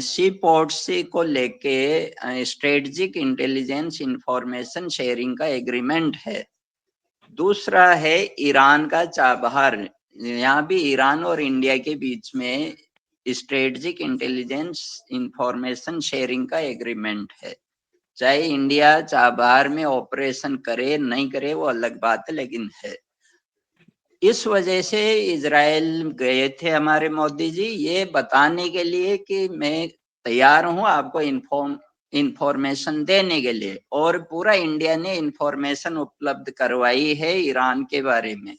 सी पोर्ट्स को लेके स्ट्रेटेजिक इंटेलिजेंस इंफॉर्मेशन शेयरिंग का एग्रीमेंट है। दूसरा है ईरान का चाबहार, यहाँ भी ईरान और इंडिया के बीच में स्ट्रेटेजिक इंटेलिजेंस इंफॉर्मेशन शेयरिंग का एग्रीमेंट है। चाहे इंडिया चाबहार में ऑपरेशन करे नहीं करे वो अलग बात है, लेकिन है। इस वजह से इजराइल गए थे हमारे मोदी जी, ये बताने के लिए कि मैं तैयार हूं आपको इंफॉर्मेशन देने के लिए। और पूरा इंडिया ने इंफॉर्मेशन उपलब्ध करवाई है ईरान के बारे में।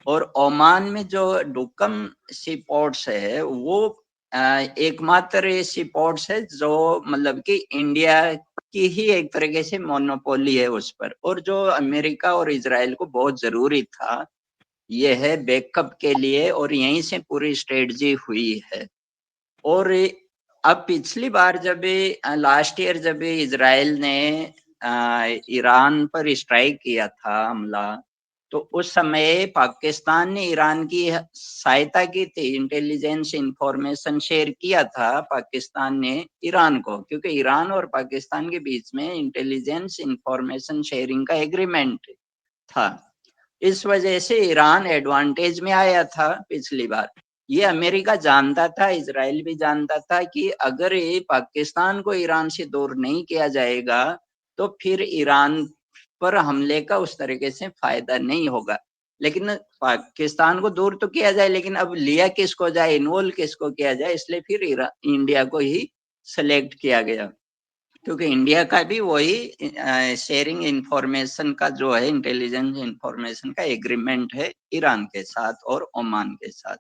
और ओमान में जो डुकम सी पोर्ट्स है वो एकमात्र सी पोर्ट्स है जो मतलब कि इंडिया की ही एक तरीके से मोनोपोली है उस पर, और जो अमेरिका और इजराइल को बहुत जरूरी था, ये है बैकअप के लिए, और यहीं से पूरी स्ट्रेटजी हुई है। और अब पिछली बार जब लास्ट ईयर जब इजराइल ने ईरान पर स्ट्राइक किया था हमला, तो उस समय पाकिस्तान ने ईरान की सहायता की थी, इंटेलिजेंस इंफॉर्मेशन शेयर किया था पाकिस्तान ने ईरान को, क्योंकि ईरान और पाकिस्तान के बीच में इंटेलिजेंस इंफॉर्मेशन शेयरिंग का एग्रीमेंट था। इस वजह से ईरान एडवांटेज में आया था पिछली बार। ये अमेरिका जानता था, इजराइल भी जानता था कि अगर ये पाकिस्तान को ईरान से दूर नहीं किया जाएगा तो फिर ईरान पर हमले का उस तरीके से फायदा नहीं होगा। लेकिन पाकिस्तान को दूर तो किया जाए, लेकिन अब लिया किसको जाए, इन्वॉल्व किसको किया जाए, इसलिए फिर इंडिया को ही सेलेक्ट किया गया, क्योंकि इंडिया का भी वही शेयरिंग इंफॉर्मेशन का जो है इंटेलिजेंस इंफॉर्मेशन का एग्रीमेंट है ईरान के साथ और ओमान के साथ।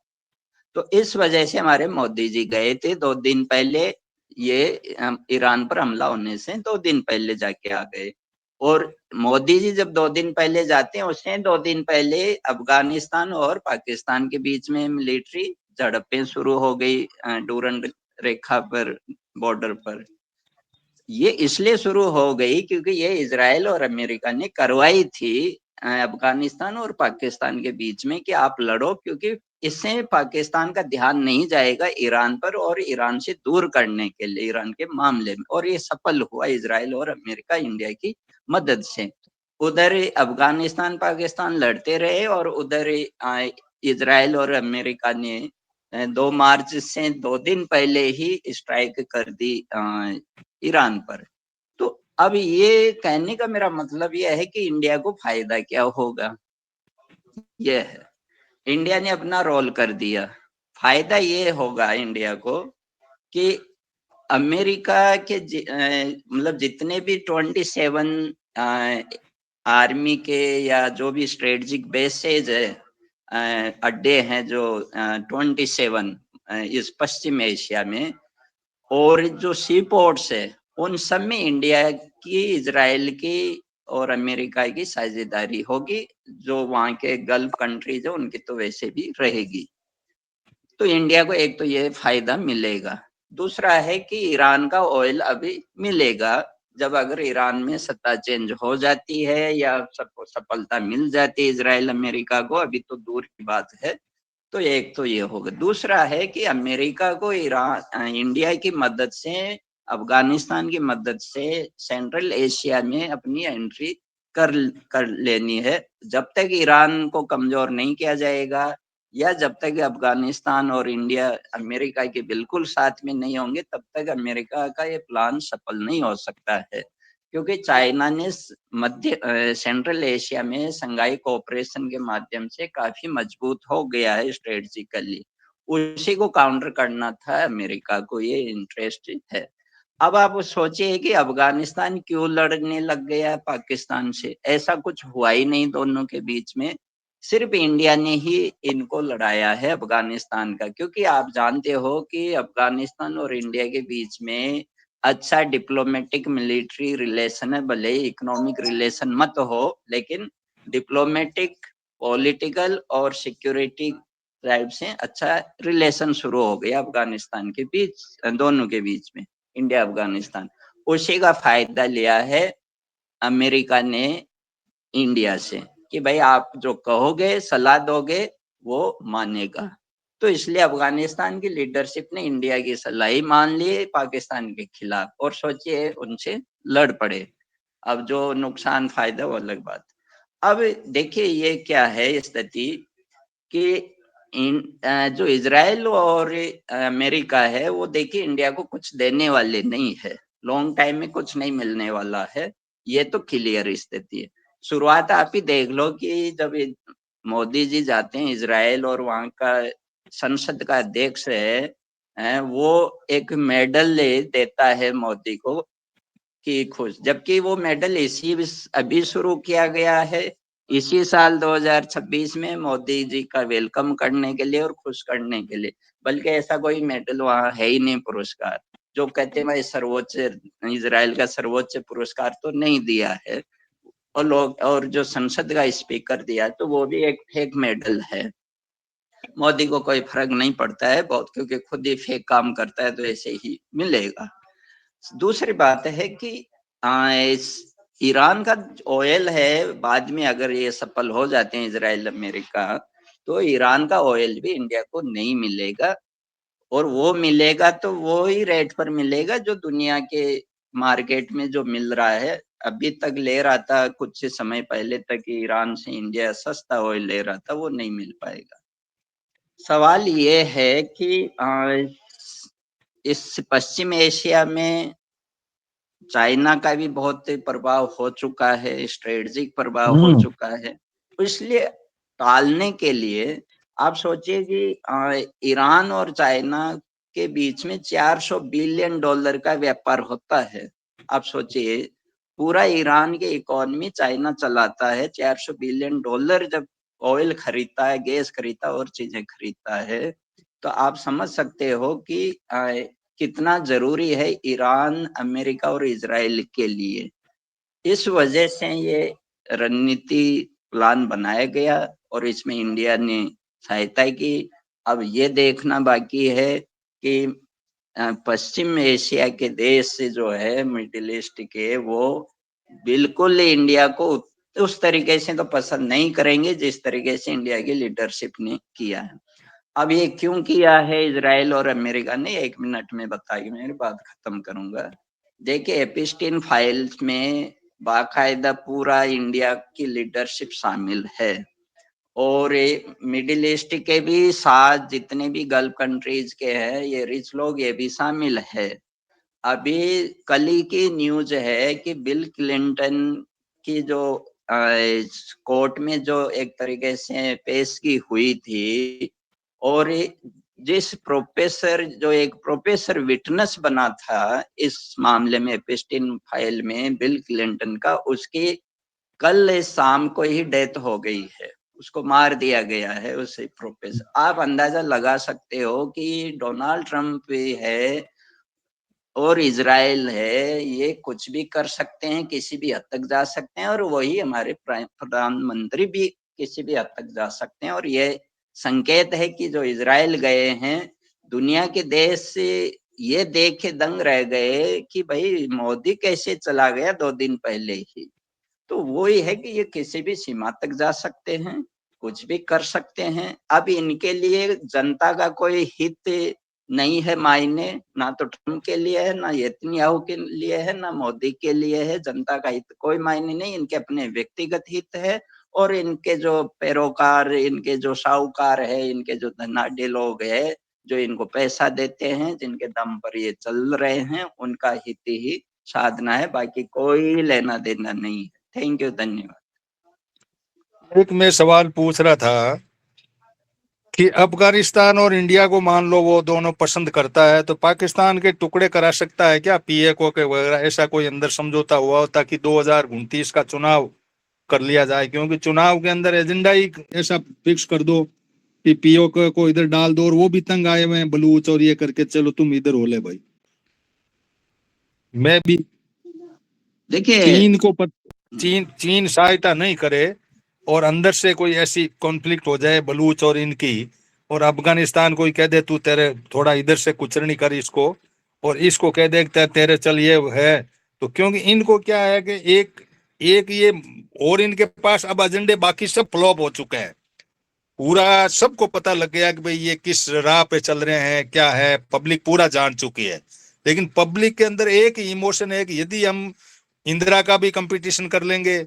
तो इस वजह से हमारे मोदी जी गए थे 2 दिन पहले, ये ईरान पर हमला होने से 2 दिन पहले जाके आ गए। और मोदी जी जब 2 दिन पहले जाते हैं, उससे 2 दिन पहले अफगानिस्तान और पाकिस्तान के बीच में मिलिट्री झड़पें शुरू हो गई डूरंड रेखा पर, बॉर्डर पर। ये इसलिए शुरू हो गई क्योंकि ये इजराइल और अमेरिका ने करवाई थी अफगानिस्तान और पाकिस्तान के बीच में कि आप लड़ो, क्योंकि इससे पाकिस्तान का ध्यान नहीं जाएगा ईरान पर, और ईरान से दूर करने के लिए ईरान के मामले में। और ये सफल हुआ इजराइल और अमेरिका इंडिया की मदद से। उधर अफगानिस्तान पाकिस्तान लड़ते रहे और उधर इजराइल और अमेरिका ने 2 मार्च से 2 दिन पहले ही स्ट्राइक कर दी ईरान पर। तो अब ये कहने का मेरा मतलब यह है कि इंडिया को फायदा क्या होगा, यह है इंडिया ने अपना रोल कर दिया। फायदा ये होगा इंडिया को कि अमेरिका के मतलब जितने भी 27 आर्मी के या जो भी स्ट्रेटेजिक बेसेज है, अड्डे हैं जो 27 इस पश्चिम एशिया में, और जो सी पोर्ट्स है उन सब में इंडिया की, इजराइल की और अमेरिका की साझेदारी होगी। जो वहाँ के गल्फ कंट्रीज है उनकी तो वैसे भी रहेगी। तो इंडिया को एक तो ये फायदा मिलेगा। दूसरा है कि ईरान का ऑयल अभी मिलेगा। जब अगर ईरान में सत्ता चेंज हो जाती है या सबको सफलता मिल जाती है इजराइल अमेरिका को, अभी तो दूर की बात है, तो एक तो ये होगा। दूसरा है कि अमेरिका को इंडिया की मदद से, अफगानिस्तान की मदद से सेंट्रल एशिया में अपनी एंट्री कर लेनी है। जब तक ईरान को कमजोर नहीं किया जाएगा, या जब तक अफगानिस्तान और इंडिया अमेरिका के बिल्कुल साथ में नहीं होंगे, तब तक अमेरिका का ये प्लान सफल नहीं हो सकता है। क्योंकि चाइना ने मध्य सेंट्रल एशिया में संघाई कोऑपरेशन के माध्यम से काफी मजबूत हो गया है स्ट्रेटेजिकली, उसी को काउंटर करना था अमेरिका को, ये इंटरेस्ट है। अब आप सोचिए कि अफगानिस्तान क्यों लड़ने लग गया पाकिस्तान से? ऐसा कुछ हुआ ही नहीं दोनों के बीच में, सिर्फ इंडिया ने ही इनको लड़ाया है अफगानिस्तान का। क्योंकि आप जानते हो कि अफगानिस्तान और इंडिया के बीच में अच्छा डिप्लोमेटिक मिलिट्री रिलेशन है, भले ही इकोनॉमिक रिलेशन मत हो, लेकिन डिप्लोमेटिक, पॉलिटिकल और सिक्योरिटी टाइप से अच्छा रिलेशन शुरू हो गया अफगानिस्तान के बीच, दोनों के बीच में, इंडिया अफगानिस्तान। उसी का फायदा लिया है अमेरिका ने इंडिया से, कि भाई आप जो कहोगे, सलाह दोगे, वो मानेगा। तो इसलिए अफगानिस्तान की लीडरशिप ने इंडिया की सलाह ही मान ली पाकिस्तान के खिलाफ, और सोचिए उनसे लड़ पड़े। अब जो नुकसान फायदा वो अलग बात। अब देखिए ये क्या है स्थिति कि जो इजराइल और अमेरिका है, वो देखिए इंडिया को कुछ देने वाले नहीं है, लॉन्ग टाइम में कुछ नहीं मिलने वाला है, ये तो क्लियर स्थिति है। शुरुआत आप ही देख लो कि जब मोदी जी जाते हैं इजराइल, और वहां का संसद का अध्यक्ष है वो एक मेडल देता है मोदी को कि खुश, जबकि वो मेडल अभी शुरू किया गया है, इसी साल 2026 में, मोदी जी का वेलकम करने के लिए और खुश करने के लिए। बल्कि ऐसा कोई मेडल वहां है ही नहीं, पुरस्कार जो कहते हैं मैं सर्वोच्च, इजराइल का सर्वोच्च पुरस्कार तो नहीं दिया है, और लोग, और जो संसद का स्पीकर दिया तो वो भी एक फेक मेडल है। मोदी को कोई फर्क नहीं पड़ता है बहुत, क्योंकि खुद ही फेक काम करता है, तो ऐसे ही मिलेगा। दूसरी बात है कि इस ईरान का ऑयल है, बाद में अगर ये सफल हो जाते हैं इजराइल अमेरिका, तो ईरान का ऑयल भी इंडिया को नहीं मिलेगा, और वो मिलेगा तो वो ही रेट पर मिलेगा जो दुनिया के मार्केट में जो मिल रहा है। अभी तक ले रहा था, कुछ समय पहले तक ईरान से इंडिया सस्ता ऑयल ले रहा था, वो नहीं मिल पाएगा। सवाल ये है कि इस पश्चिम एशिया में चाइना का भी बहुत प्रभाव हो चुका है, स्ट्रेटेजिक प्रभाव हो चुका है। इसलिए टालने के लिए आप सोचिए कि ईरान और चाइना के बीच में $400 बिलियन का व्यापार होता है। आप सोचिए पूरा ईरान की इकोनॉमी चाइना चलाता है, $400 बिलियन जब ऑयल खरीदता है, गैस खरीदता है और चीजें खरीदता है, तो आप समझ सकते हो कि कितना जरूरी है ईरान, अमेरिका और इजराइल के लिए। इस वजह से ये रणनीति प्लान बनाया गया और इसमें इंडिया ने सहायता की। अब ये देखना बाकी है कि पश्चिम एशिया के देश जो है, मिडिल ईस्ट के, वो बिल्कुल इंडिया को उस तरीके से तो पसंद नहीं करेंगे जिस तरीके से इंडिया की लीडरशिप ने किया है। अब ये क्यों किया है इजराइल और अमेरिका ने, 1 मिनट में बता के मेरी बात खत्म करूंगा। देखिए एपिस्टीन फाइल्स में बाकायदा पूरा इंडिया की लीडरशिप शामिल है, और मिडिल ईस्ट के भी साथ जितने भी गल्फ कंट्रीज के हैं, ये रिच लोग, ये भी शामिल है। अभी कल ही की न्यूज है कि बिल क्लिंटन की जो कोर्ट में जो एक तरीके से पेश की हुई थी, और जिस प्रोफेसर, जो एक प्रोफेसर विटनेस बना था इस मामले में, एपिस्टीन फाइल में बिल क्लिंटन का, उसकी कल शाम को ही डेथ हो गई है, उसको मार दिया गया है उसे प्रोफेसर। आप अंदाजा लगा सकते हो कि डोनाल्ड ट्रंप भी है और इजराइल है, ये कुछ भी कर सकते हैं, किसी भी हद तक जा सकते हैं, और वही हमारे प्रधानमंत्री भी किसी भी हद तक जा सकते हैं। और ये संकेत है कि जो इजराइल गए हैं, दुनिया के देश से ये देख के दंग रह गए कि भाई मोदी कैसे चला गया 2 दिन पहले ही। तो वो ही है कि ये किसी भी सीमा तक जा सकते हैं, कुछ भी कर सकते हैं। अब इनके लिए जनता का कोई हित नहीं है मायने, ना तो ट्रम्प के लिए है, ना नेतन्याहू के लिए है, ना मोदी के लिए है। जनता का हित कोई मायने नहीं, इनके अपने व्यक्तिगत हित है। और इनके जो पैरोकार, इनके जो साहूकार है, इनके जो धनाढ्य लोग है, जो इनको पैसा देते हैं, जिनके दम पर ये चल रहे हैं, उनका हित ही साधना है, बाकी कोई लेना देना नहीं है। थैंक यू, धन्यवाद। एक मैं सवाल पूछ रहा था कि अफगानिस्तान और इंडिया को मान लो वो दोनों पसंद करता है, तो पाकिस्तान के टुकड़े करा सकता है क्या पीएको के वगैरह? ऐसा कोई अंदर समझौता हुआ हो ताकि 2029 का चुनाव कर लिया जाए? क्योंकि चुनाव के अंदर एजेंडा ही ऐसा फिक्स कर दो कि पीओके को इधर डाल दो, और वो भी तंग आए हुए हैं बलूच और ये करके, चलो तुम इधर हो ले भाई। मैं भी देखिए, चीन सहायता नहीं करे और अंदर से कोई ऐसी कॉन्फ्लिक्ट हो जाए बलूच और इनकी, और अफगानिस्तान कोई कह दे तू तेरे थोड़ा इधर से कुचरनी कर इसको, और इसको कह दे तेरे चल ये है, तो क्योंकि इनको क्या है कि एक ये, और इनके पास अब एजेंडे बाकी सब फ्लॉप हो चुके हैं, पूरा सबको पता लग गया कि भाई ये किस राह पे चल रहे हैं, क्या है, पब्लिक पूरा जान चुकी है। लेकिन पब्लिक के अंदर एक इमोशन है कि यदि हम इंदिरा का भी कंपटीशन कर लेंगे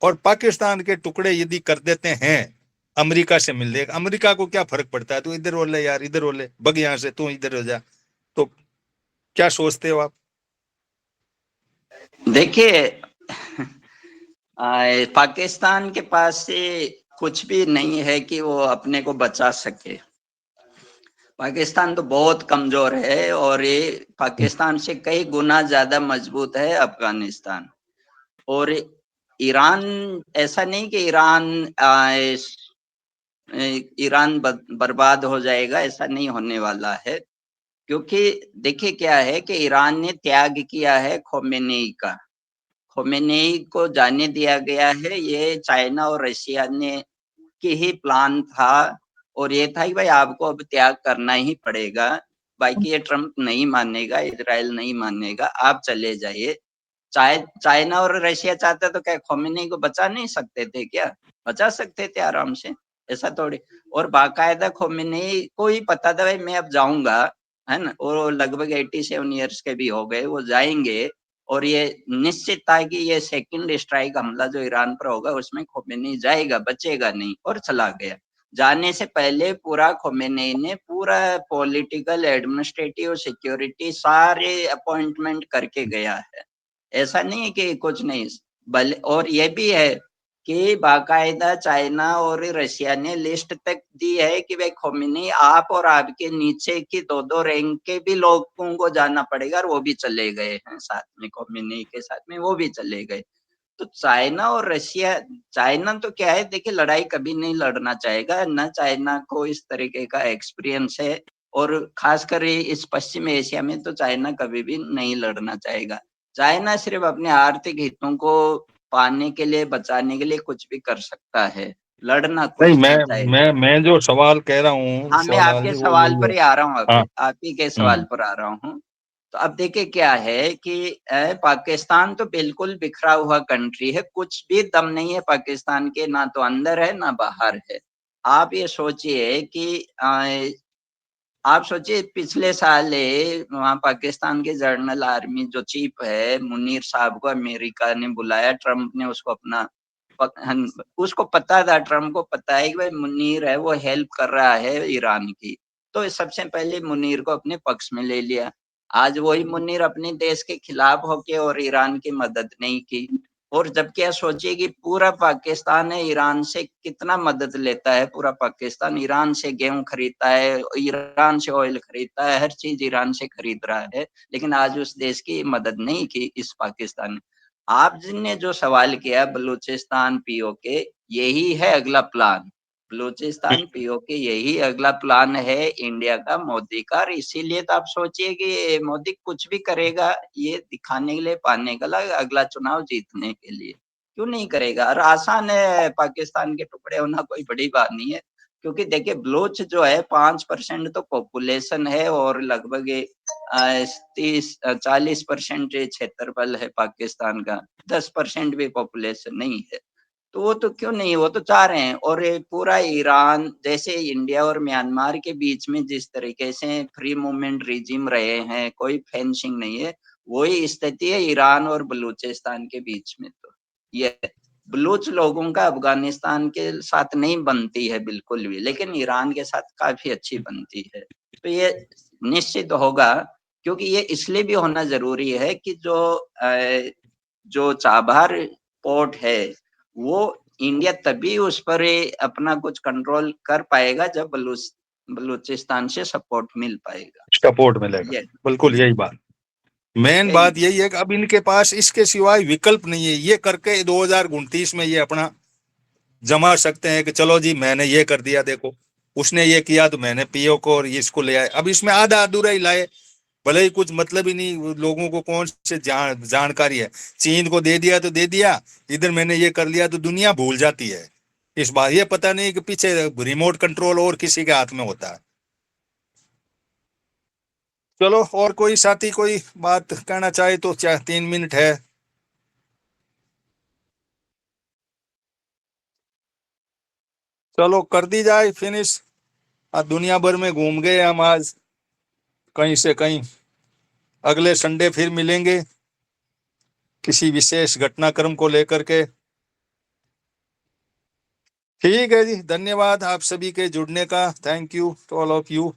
और पाकिस्तान के टुकड़े यदि कर देते हैं अमेरिका से मिल लेगा, अमेरिका को क्या फर्क पड़ता है, तू इधर हो ले यार, इधर हो ले, बग यहाँ से, तू इधर हो जा। तो क्या सोचते हो आप? देखिए, पाकिस्तान के पास से कुछ भी नहीं है कि वो अपने को बचा सके। पाकिस्तान तो बहुत कमजोर है, और ये पाकिस्तान से कई गुना ज्यादा मजबूत है अफगानिस्तान। और ईरान, ऐसा नहीं कि ईरान बर्बाद हो जाएगा, ऐसा नहीं होने वाला है। क्योंकि देखिए क्या है कि ईरान ने त्याग किया है खोमेनी का, खोमेनी को जाने दिया गया है। ये चाइना और रशिया ने की ही प्लान था, और ये था कि भाई आपको अब त्याग करना ही पड़ेगा, बाकी ये ट्रम्प नहीं मानेगा, इजराइल नहीं मानेगा, आप चले जाइए। चाइना और रशिया चाहते तो क्या खोमेनी को बचा नहीं सकते थे क्या? बचा सकते थे आराम से, ऐसा थोड़ी। और बाकायदा खोमेनी को ही पता था भाई मैं अब जाऊंगा, है ना, और लगभग 87 ईयर्स के भी हो गए, वो जाएंगे। और ये निश्चित था कि ये सेकंड स्ट्राइक हमला जो ईरान पर होगा उसमें खोमेनी जाएगा, बचेगा नहीं, और चला गया। जाने से पहले पूरा खोमेनी ने पूरा पॉलिटिकल, एडमिनिस्ट्रेटिव, सिक्योरिटी सारे अपॉइंटमेंट करके गया है। ऐसा नहीं है कि कुछ नहीं। और ये भी है कि बाकायदा चाइना और रशिया ने लिस्ट तक दी है कि भाई खोमेनी आप और आपके नीचे की 2-2 रैंक के भी लोगों को जाना पड़ेगा, और वो भी चले गए हैं साथ में, खोमेनी के साथ में वो भी चले गए। तो चाइना और रशिया, चाइना तो क्या है, देखिए लड़ाई कभी नहीं लड़ना चाहेगा ना, चाइना को इस तरीके का एक्सपीरियंस है, और खासकर इस पश्चिम एशिया में तो चाइना कभी भी नहीं लड़ना चाहेगा। चाइना सिर्फ अपने आर्थिक हितों को पाने के लिए, बचाने के लिए कुछ भी कर सकता है, लड़ना नहीं, कुछ नहीं चाहेगा। मैं जो सवाल कह रहा हूँ, हाँ, मैं सोनाल आपके जी, वो सवाल यही पर है। ही आ रहा हूँ, हाँ। अभी आप ही के सवाल पर आ रहा हूँ। तो अब देखिए क्या है कि पाकिस्तान तो बिल्कुल बिखरा हुआ कंट्री है, कुछ भी दम नहीं है पाकिस्तान के, ना तो अंदर है ना बाहर है। आप ये सोचिए कि आप सोचिए पिछले साल वहाँ पाकिस्तान के जनरल आर्मी जो चीफ है मुनीर साहब को अमेरिका ने बुलाया, ट्रम्प ने उसको अपना उसको पता था, ट्रम्प को पता है कि भाई मुनीर है वो हेल्प कर रहा है ईरान की, तो सबसे पहले मुनीर को अपने पक्ष में ले लिया। आज वही मुनीर अपने देश के खिलाफ होके और ईरान की मदद नहीं की। और जबकि आप सोचिए कि पूरा पाकिस्तान है ईरान से कितना मदद लेता है, पूरा पाकिस्तान ईरान से गेहूं खरीदता है, ईरान से ऑयल खरीदता है, हर चीज ईरान से खरीद रहा है, लेकिन आज उस देश की मदद नहीं की इस पाकिस्तान ने। आप जिनने जो सवाल किया बलूचिस्तान पीओके, यही है अगला प्लान। बलूचिस्तान पीओके यही अगला प्लान है इंडिया का, मोदी का। इसीलिए तो आप सोचिए कि मोदी कुछ भी करेगा ये दिखाने के लिए, पाने का अगला चुनाव जीतने के लिए, क्यों नहीं करेगा। और आसान है पाकिस्तान के टुकड़े होना, कोई बड़ी बात नहीं है। क्योंकि देखिए बलूच जो है 5% तो पॉपुलेशन है, और लगभग 30-40% क्षेत्रफल है पाकिस्तान का, 10% भी पॉपुलेशन नहीं है। तो वो तो क्यों नहीं, वो तो चाह रहे हैं। और ये पूरा ईरान जैसे इंडिया और म्यांमार के बीच में जिस तरीके से फ्री मूवमेंट रिजिम रहे हैं, कोई फेंसिंग नहीं है, वही स्थिति है ईरान और बलूचिस्तान के बीच में। तो ये बलूच लोगों का अफगानिस्तान के साथ नहीं बनती है बिल्कुल भी, लेकिन ईरान के साथ काफी अच्छी बनती है। तो ये निश्चित होगा, क्योंकि ये इसलिए भी होना जरूरी है कि जो चाबहार पोर्ट है वो इंडिया तभी उस पर अपना कुछ कंट्रोल कर पाएगा जब बलूचिस्तान से सपोर्ट मिल पाएगा, सपोर्ट मिलेगा। बिल्कुल यही बात, मेन बात यही है कि अब इनके पास इसके सिवाय विकल्प नहीं है। ये करके 2029 में ये अपना जमा सकते हैं कि चलो जी मैंने ये कर दिया, देखो उसने ये किया तो मैंने पीओ को और इसको ले आए। अब इसमें आधा अधूरा ही लाए, भले ही कुछ मतलब ही नहीं, लोगों को कौन से जानकारी है। चीन को दे दिया तो दे दिया, इधर मैंने ये कर लिया, तो दुनिया भूल जाती है इस बात। ये पता नहीं कि पीछे रिमोट कंट्रोल और किसी के हाथ में होता है। चलो, और कोई साथी कोई बात कहना चाहे तो 3 मिनट है। चलो कर दी जाए फिनिश। आज दुनिया भर में घूम गए हम, आज कहीं से कहीं। अगले संडे फिर मिलेंगे किसी विशेष घटनाक्रम को लेकर के। ठीक है जी, धन्यवाद आप सभी के जुड़ने का। Thank you to all of you.